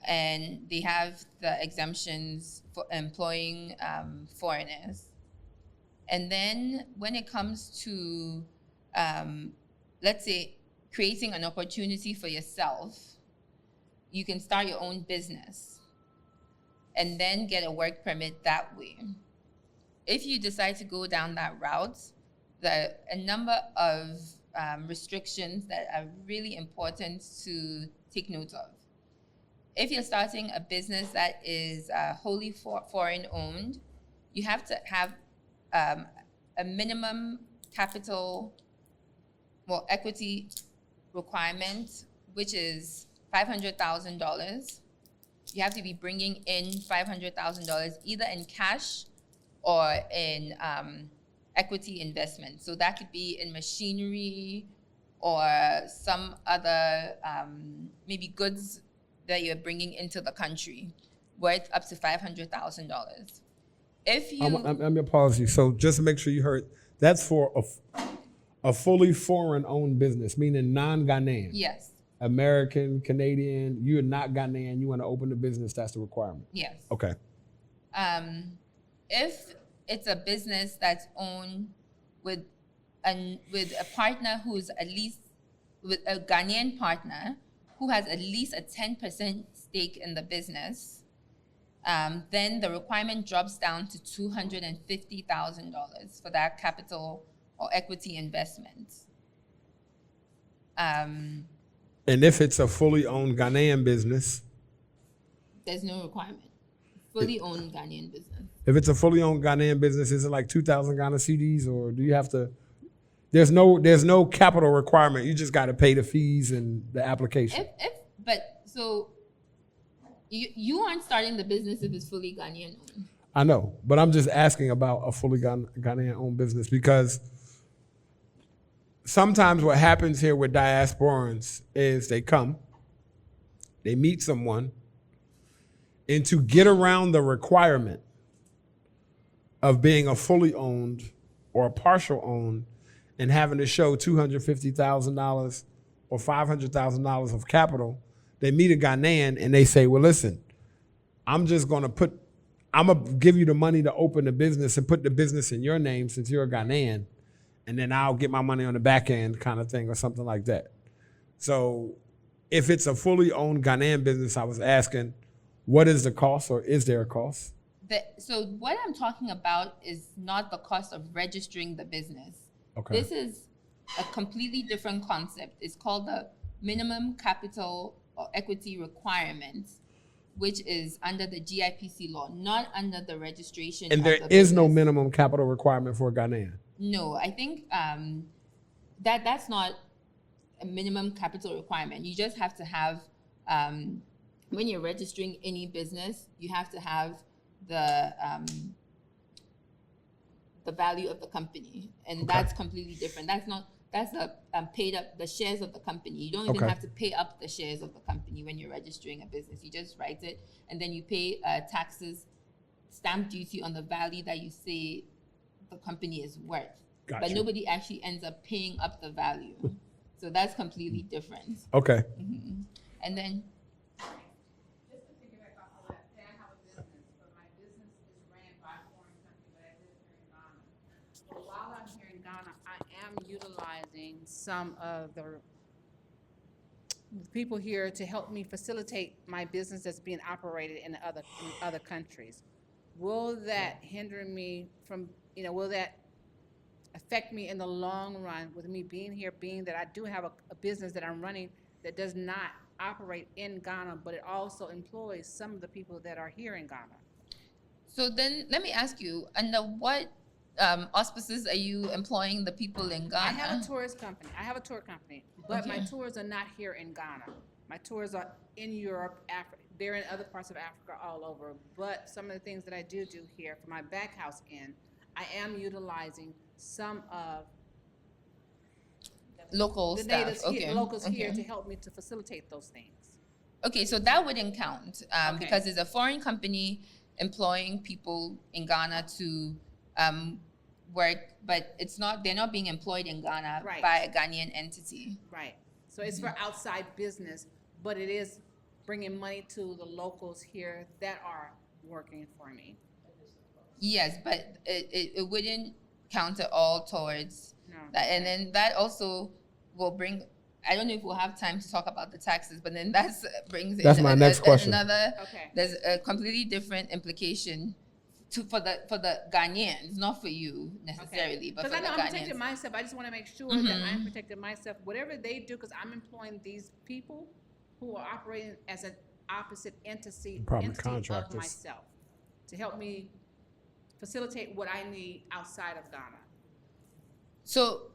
and they have the exemptions for employing foreigners. And then when it comes to, let's say, creating an opportunity for yourself, you can start your own business and then get a work permit that way. If you decide to go down that route, there are a number of restrictions that are really important to take note of. If you're starting a business that is wholly foreign owned, you have to have a minimum capital, equity requirement, which is $500,000. You have to be bringing in $500,000 either in cash or in equity investment. So that could be in machinery or some other maybe goods that you're bringing into the country, worth up to $500,000. If you, I'm gonna pause you. So just to make sure you heard, that's for a fully foreign-owned business, meaning non-Ghanaian. yes, American, Canadian, you're not Ghanaian, you want to open a business, that's the requirement. yes. Okay. If it's a business that's owned with a partner who's at least, with a Ghanaian partner who has at least a 10% stake in the business, then the requirement drops down to $250,000 for that capital or equity investment. And if it's a fully owned Ghanaian business, There's no requirement. Fully owned Ghanaian business. if it's a fully owned Ghanaian business, is it like 2,000 Ghana cedis, or do you have to? There's no capital requirement. You just got to pay the fees and the application. So you aren't starting the business if it's fully Ghanaian owned. I know, but I'm just asking about a fully Ghanaian owned business, because sometimes what happens here with diasporans is they come, they meet someone, and to get around the requirement of being a fully owned or a partial owned and having to show $250,000 or $500,000 of capital, they meet a Ghanaian and they say, well, listen, I'm gonna give you the money to open the business and put the business in your name since you're a Ghanaian, and then I'll get my money on the back end kind of thing, or something like that. So if it's a fully owned Ghanaian business, I was asking, what is the cost, or is there a cost? So what I'm talking about is not the cost of registering the business. Okay. This is a completely different concept. It's called the minimum capital or equity requirements, which is under the GIPC law, not under the registration. And there is no minimum capital requirement for a Ghanaian. No, I think that's not a minimum capital requirement. You just have to have, when you're registering any business, you have to have the value of the company, and that's completely different. That's paid up the shares of the company. You don't even have to pay up the shares of the company when you're registering a business. You just write it, and then you pay taxes, stamp duty on the value that you say the company is worth. Gotcha. But nobody actually ends up paying up the value. So that's completely different. Okay. And then, Just to piggyback off of that, I have a business, but my business is ran by a foreign company, but I live here in Ghana. But while I'm here in Ghana, I am utilizing some of the people here to help me facilitate my business that's being operated in other countries. Will that hinder me from, will that affect me in the long run with me being here, being that I do have a business that I'm running that does not operate in Ghana, but it also employs some of the people that are here in Ghana? so then let me ask you, under what auspices are you employing the people in Ghana? I have a tourist company. But my tours are not here in Ghana. My tours are in Europe, Africa. They're in other parts of Africa all over. But some of the things that I do here for my back house inn, I am utilizing some of Local the staff. natives Okay. here, locals here Okay. to help me to facilitate those things. Okay, so that wouldn't count Okay. because it's a foreign company employing people in Ghana to work, but they're not being employed in Ghana Right. by a Ghanaian entity. Right. So it's for outside business, but it is bringing money to the locals here that are working for me. Yes, but it wouldn't count at all towards No. that. And then that also will bring, I don't know if we'll have time to talk about the taxes, but then that's That's my next question. Okay. There's a completely different implication for the Ghanaians, not for you necessarily, but for Because the I know I'm protecting Ghanaians. myself. I just want to make sure that I'm protecting myself. Whatever they do, because I'm employing these people who are operating as an opposite entity Probably of contractors. myself to help me facilitate what I need outside of Ghana. So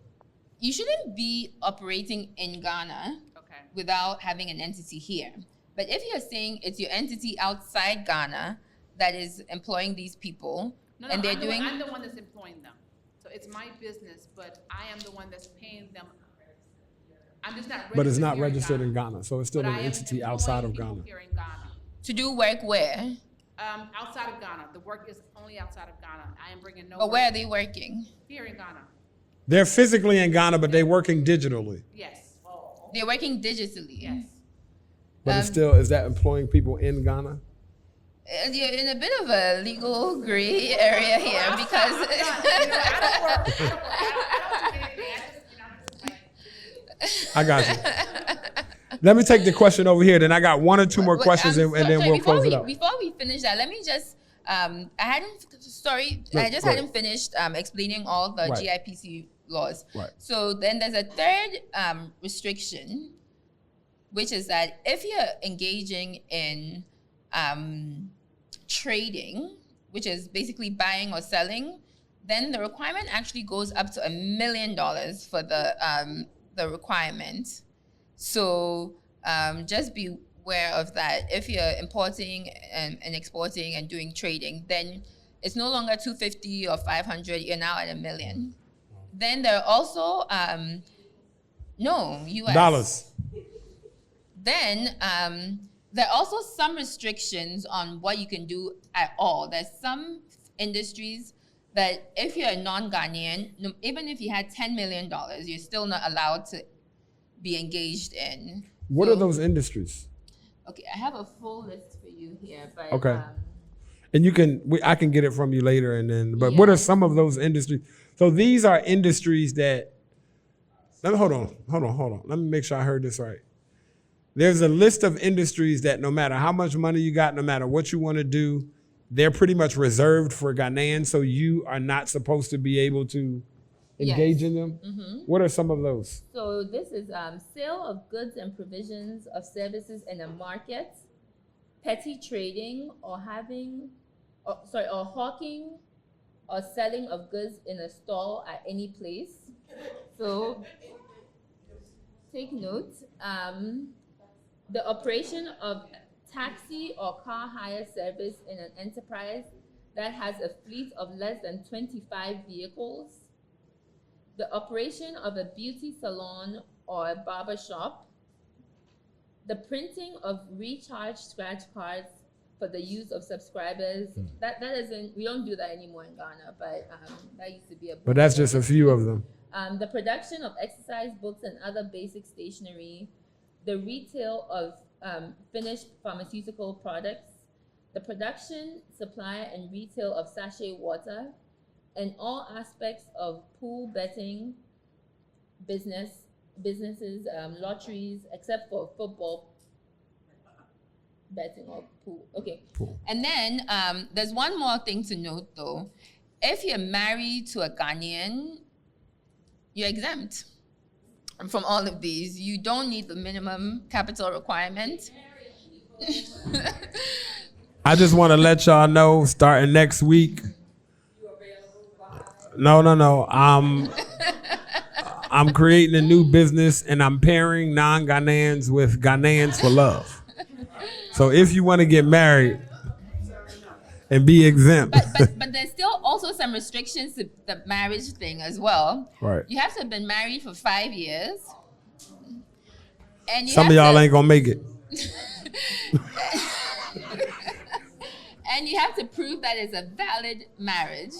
you shouldn't be operating in Ghana Okay. without having an entity here. But if you're saying it's your entity outside Ghana that is employing these people, No, and they're I'm doing, I'm the one that's employing them. So it's my business, but I am the one that's paying them. I'm just not registered But it's not here registered in Ghana, so it's still But an I am entity employing outside of people Ghana. here in Ghana. to do work where? Outside of Ghana. The work is only outside of Ghana. I am bringing no But work where are they working? here in Ghana. They're physically in Ghana, but they're working digitally. Yes, They're working digitally. yes. But it's still, is that employing people in Ghana? You're in a bit of a legal gray area here because I got you. Let me take the question over here. Then I got one or two more questions, and then we'll close it out. Before we finish that, let me just I No, just go ahead. hadn't finished explaining all the Right. GIPC laws. Right. So then there's a third restriction, which is that if you're engaging in trading, which is basically buying or selling, then the requirement actually goes up to $1 million for the requirement. So just be aware of that. If you're importing and exporting and doing trading, then it's no longer 250 or 500. You're now at $1 million. Then there are also US Dollars. Then there are also some restrictions on what you can do at all. There's some industries that if you're a non-Ghanaian, even if you had $10 million, you're still not allowed to be engaged in. What are those industries? Okay, I have a full list for you here, but Okay. And I can get it from you later, but what are some of those industries? So these are industries that, hold on. Let me make sure I heard this right. There's a list of industries that no matter how much money you got, no matter what you want to do, they're pretty much reserved for Ghanaians, so you are not supposed to be able to engage in them? Mm-hmm. What are some of those? So this is sale of goods and provisions of services in a market, petty trading, or hawking or selling of goods in a stall at any place. So take note. The operation of taxi or car hire service in an enterprise that has a fleet of less than 25 vehicles. The operation of a beauty salon or a barber shop. The printing of recharge scratch cards for the use of subscribers. That isn't, we don't do that anymore in Ghana, but that used to be a. But that's just a few of them. The production of exercise books and other basic stationery. The retail of finished pharmaceutical products. The production, supply, and retail of sachet water. And all aspects of pool betting, businesses, lotteries, except for football betting or pool. Okay. Pool. And then there's one more thing to note, though. If you're married to a Ghanaian, you're exempt from all of these. You don't need the minimum capital requirement. I just want to let y'all know, starting next week. No. I'm creating a new business, and I'm pairing non-Ghanaians with Ghanaians for love. So if you want to get married and be exempt. But there's still also some restrictions to the marriage thing as well. Right. You have to have been married for 5 years. And Some of y'all ain't gonna make it. And you have to prove that it's a valid marriage.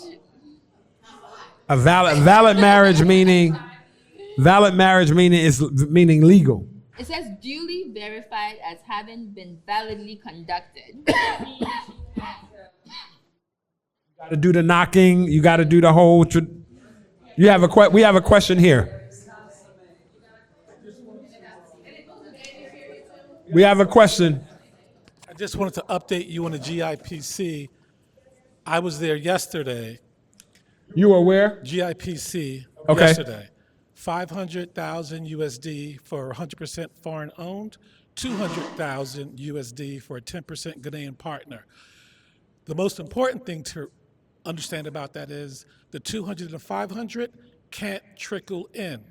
A valid marriage meaning meaning legal. It says duly verified as having been validly conducted. You got to do the knocking. You got to do the whole. We have a question here. We have a question. I just wanted to update you on the GIPC. I was there yesterday. You were where? GIPC Okay. yesterday. 500,000 USD for 100% foreign owned, 200,000 USD for a 10% Ghanaian partner. The most important thing to understand about that is the 200 and 500 can't trickle in.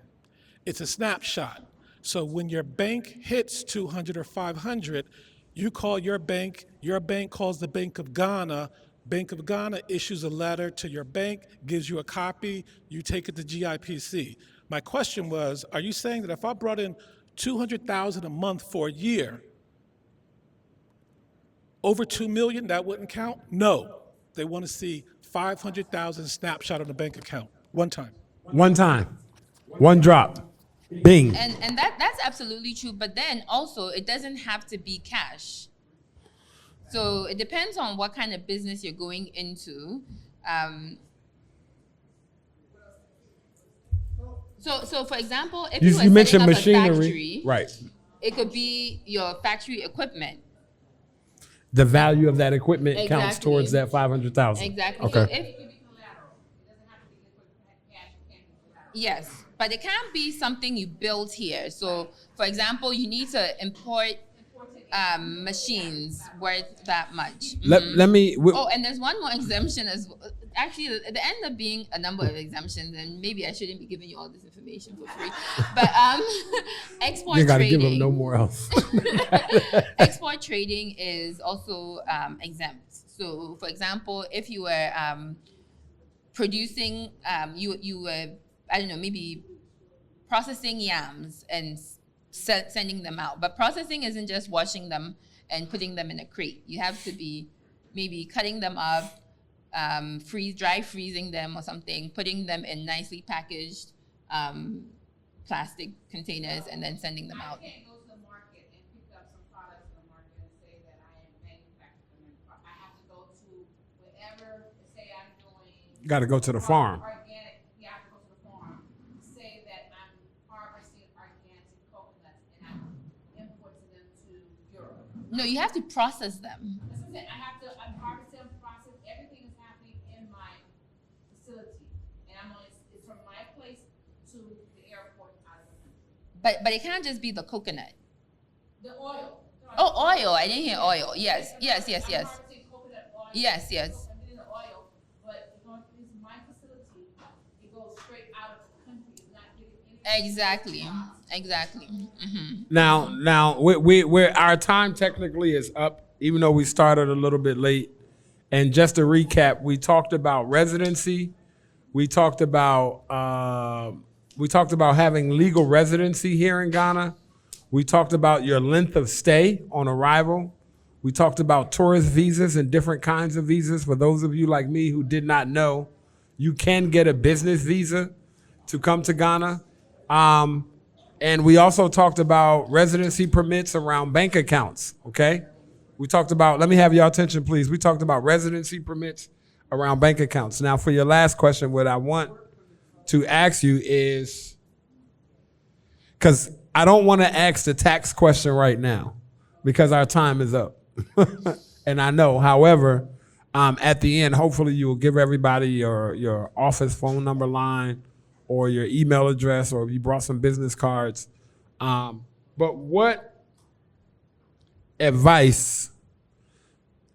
It's a snapshot. So when your bank hits 200 or 500, you call your bank calls the Bank of Ghana. Bank of Ghana issues a letter to your bank, gives you a copy, you take it to GIPC. My question was, are you saying that if I brought in 200,000 a month for a year, Over 2 million, that wouldn't count? No. They want to see 500,000 snapshot on the bank account, one time. One time, one drop, bing. And that's absolutely true. But then also, it doesn't have to be cash. So it depends on what kind of business you're going into. So for example, if you were You mentioned setting up machinery, a factory, right? it could be your factory equipment. The value of that equipment counts Exactly. towards that 500,000. Exactly. Okay. So if It could be collateral. It doesn't have to be liquid cash. It can be collateral. yes, but it can be something you built here. So for example, you need to import machines worth that much. Let me. Oh, and there's one more exemption as well. Actually, there end up being a number of exemptions, and maybe I shouldn't be giving you all this information for free. But export you got to trading. give them no more else. Export trading is also exempt. So, for example, if you were producing, you were, I don't know, maybe processing yams and sending them out. But processing isn't just washing them and putting them in a crate. You have to be maybe cutting them up, dry freezing them or something, putting them in nicely packaged plastic containers, and then sending them out. I can't go to the market and pick up some products in the market and say that I am manufacturing them. I have to go to wherever, say I'm doing. Got to go to the farm. Organic, you have to go to the farm. Say that I'm harvesting organic coconuts and I'm importing them to Europe. No, you have to process them. That's what I'm saying. I'm harvesting, process, everything is happening in my facility. And it's from my place to the airport out of the country. But it can't just be the coconut. The oil. Oh, oil. I didn't hear oil. Yes. I'm harvesting coconut oil. Yes. I'm getting the oil, but it's my facility. It goes straight out of the country. It's not getting any. Exactly. Now, we're our time technically is up, even though we started a little bit late. And just to recap, we talked about residency. We talked about having legal residency here in Ghana. We talked about your length of stay on arrival. We talked about tourist visas and different kinds of visas. For those of you like me who did not know, you can get a business visa to come to Ghana. And we also talked about residency permits around bank accounts, okay? We talked about, let me have your attention, please. We talked about residency permits around bank accounts. Now, for your last question, what I want to ask you is, because I don't want to ask the tax question right now because our time is up. And I know, however, at the end, hopefully you will give everybody your office phone number line or your email address, or if you brought some business cards. But what advice,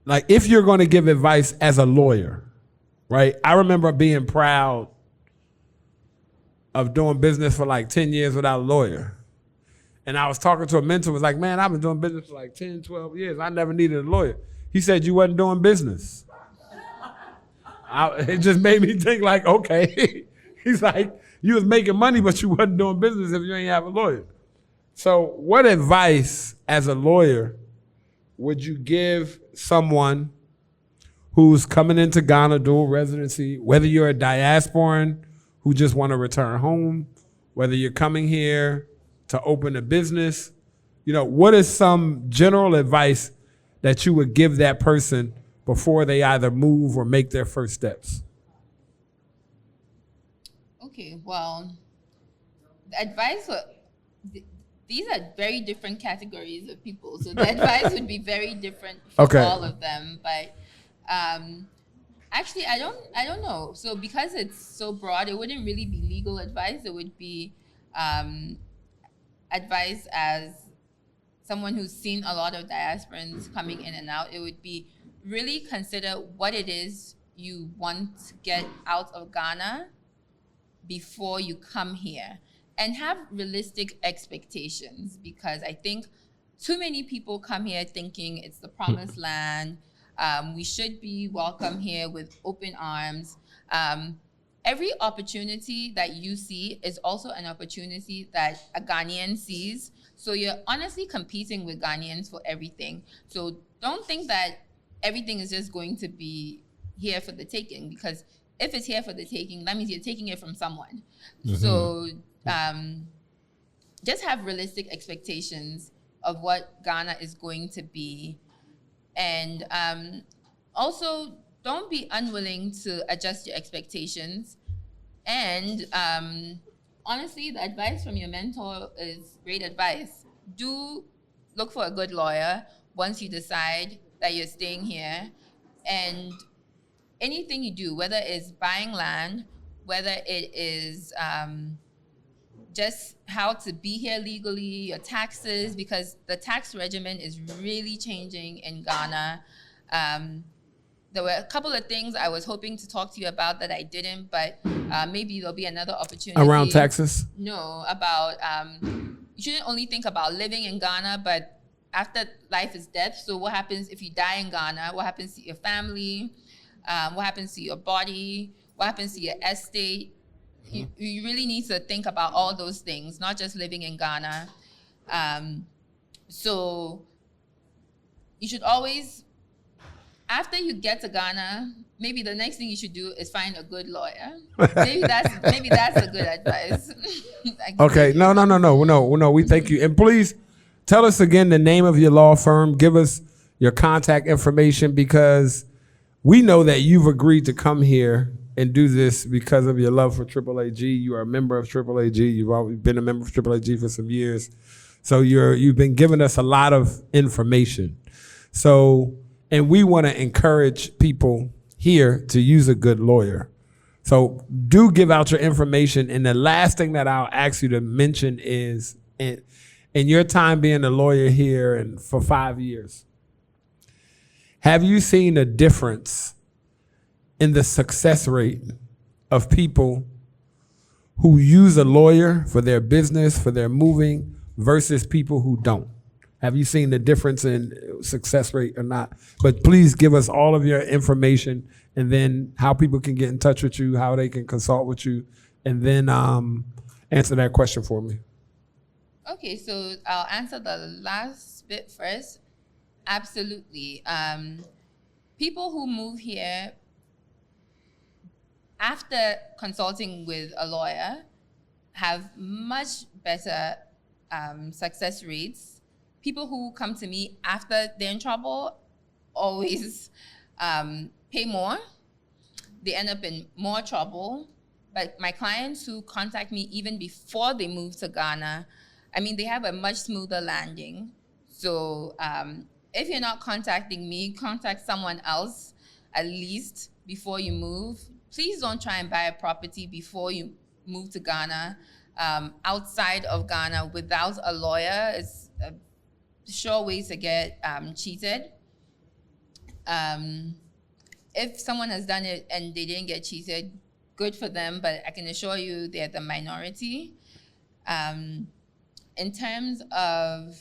like if you're going to give advice as a lawyer, right? I remember being proud of doing business for like 10 years without a lawyer. And I was talking to a mentor, was like, man, I've been doing business for like 10, 12 years. I never needed a lawyer. He said, you wasn't doing business. It just made me think like, okay. He's like, you was making money, but you wasn't doing business if you ain't have a lawyer. So what advice as a lawyer would you give someone who's coming into Ghana dual residency, whether you're a diasporan who just want to return home, whether you're coming here to open a business? You know, what is some general advice that you would give that person before they either move or make their first steps? Okay, well, the advice these are very different categories of people, so the advice would be very different for all of them. But actually, I don't know. So because it's so broad, it wouldn't really be legal advice. It would be advice as someone who's seen a lot of diasporans coming in and out. It would be really consider what it is you want to get out of Ghana before you come here, and have realistic expectations, because I think too many people come here thinking it's the promised land. We should be welcome here with open arms. Every opportunity that you see is also an opportunity that a Ghanaian sees. So you're honestly competing with Ghanaians for everything. So don't think that everything is just going to be here for the taking, because if it's here for the taking, that means you're taking it from someone. So just have realistic expectations of what Ghana is going to be. And also, don't be unwilling to adjust your expectations. And honestly, the advice from your mentor is great advice. Do look for a good lawyer once you decide that you're staying here. And anything you do, whether it's buying land, whether it is just how to be here legally, your taxes, because the tax regimen is really changing in Ghana. There were a couple of things I was hoping to talk to you about that I didn't, but maybe there'll be another opportunity. Around taxes? No, about, you shouldn't only think about living in Ghana, but after life is death. So what happens if you die in Ghana? What happens to your family? What happens to your body? What happens to your estate? You really need to think about all those things, not just living in Ghana. So you should always, after you get to Ghana, maybe the next thing you should do is find a good lawyer. Maybe that's a good advice. Okay, no. We thank you. And please tell us again the name of your law firm. Give us your contact information, because we know that you've agreed to come here and do this because of your love for AAAG. You are a member of AAAG. You've always been a member of AAAG for some years. So you've been giving us a lot of information. So, and we want to encourage people here to use a good lawyer. So do give out your information. And the last thing that I'll ask you to mention is, in your time being a lawyer here and for 5 years, have you seen a difference in the success rate of people who use a lawyer for their business, for their moving, versus people who don't? Have you seen the difference in success rate or not? But please give us all of your information, and then how people can get in touch with you, how they can consult with you, and then answer that question for me. Okay, so I'll answer the last bit first. Absolutely. People who move here after consulting with a lawyer have much better success rates. People who come to me after they're in trouble always pay more. They end up in more trouble. But my clients who contact me even before they move to Ghana, I mean, they have a much smoother landing. So if you're not contacting me, contact someone else at least before you move. Please don't try and buy a property before you move to Ghana. Outside of Ghana without a lawyer is a sure way to get cheated. If someone has done it and they didn't get cheated, good for them, but I can assure you they're the minority. In terms of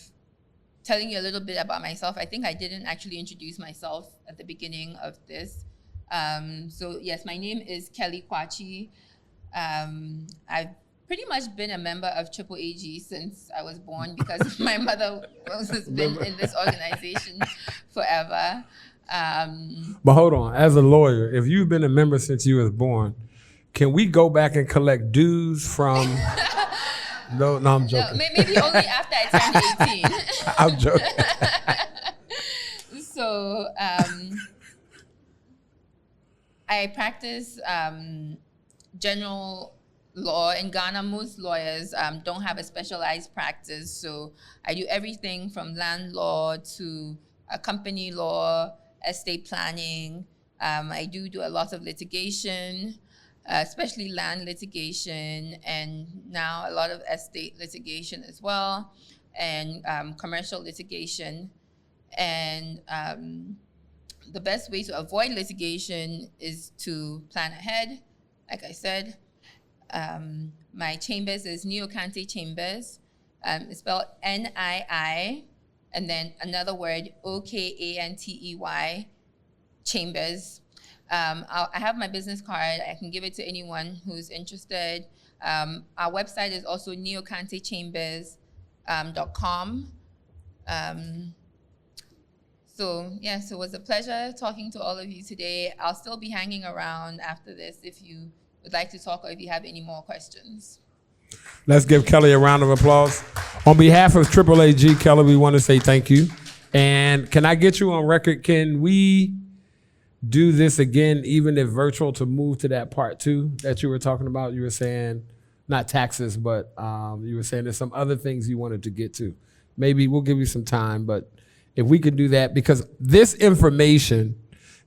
telling you a little bit about myself, I think I didn't actually introduce myself at the beginning of this. So yes, my name is Kelley Kwakye. I've pretty much been a member of AAAG since I was born, because my mother has been in this organization forever. But hold on, as a lawyer, if you've been a member since you was born, can we go back and collect dues from? No, I'm joking. No, maybe only after I turned 18. I'm joking. So I practice general law in Ghana. Most lawyers don't have a specialized practice, so I do everything from land law to company law, estate planning. I do a lot of litigation, especially land litigation, and now a lot of estate litigation as well, and commercial litigation. And the best way to avoid litigation is to plan ahead. Like I said, my chambers is Niokante Chambers. It's spelled N-I-I, and then another word, O-K-A-N-T-E-Y, Chambers. I have my business card. I can give it to anyone who's interested. Our website is also neokantechambers.com. So yes, it was a pleasure talking to all of you today. I'll still be hanging around after this if you would like to talk or if you have any more questions. Let's give Kelley a round of applause. On behalf of AAAG, Kelley, we want to say thank you. And can I get you on record? Can we do this again, even if virtual, to move to that part 2 that you were talking about? You were saying, not taxes, but you were saying there's some other things you wanted to get to. Maybe we'll give you some time, but if we could do that, because this information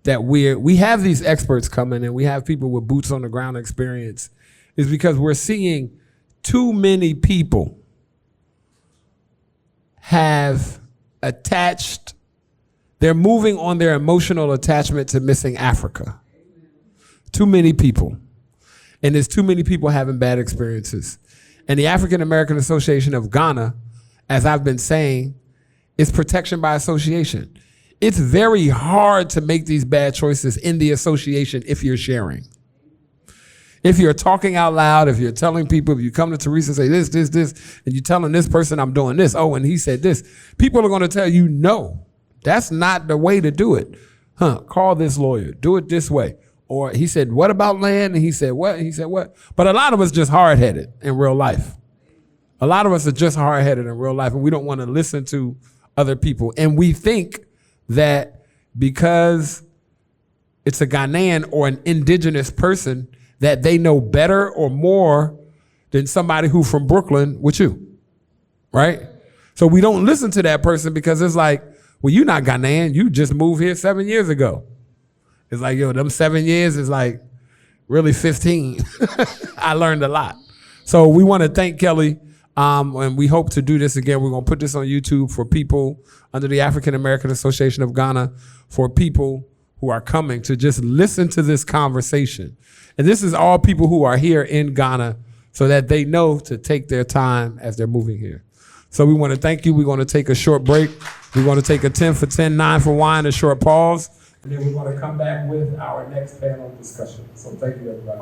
that we have these experts coming and we have people with boots on the ground experience, is because we're seeing too many people have attached, they're moving on their emotional attachment to missing Africa. Too many people. And there's too many people having bad experiences. And the African American Association of Ghana, as I've been saying, is protection by association. It's very hard to make these bad choices in the association if you're sharing. If you're talking out loud, if you're telling people, if you come to Teresa and say this, and you're telling this person I'm doing this, oh, and he said this, people are going to tell you, no, that's not the way to do it. Call this lawyer, do it this way. Or he said, what about land? And he said, what? And he said, what? But a lot of us just hard-headed in real life. A lot of us are just hard-headed in real life, and we don't want to listen to other people. And we think that because it's a Ghanaian or an indigenous person, that they know better or more than somebody who from Brooklyn with you, right? So we don't listen to that person because it's like, well, you're not Ghanaian, you just moved here 7 years ago. It's like, yo, them 7 years is like really 15. I learned a lot. So we want to thank Kelley, and we hope to do this again. We're going to put this on YouTube for people under the African American Association of Ghana, for people who are coming to just listen to this conversation. And this is all people who are here in Ghana, so that they know to take their time as they're moving here. So we want to thank you. We're going to take a short break. We're going to take a 10 for 10, 9 for wine, a short pause. And then we're going to come back with our next panel discussion. So thank you, everybody.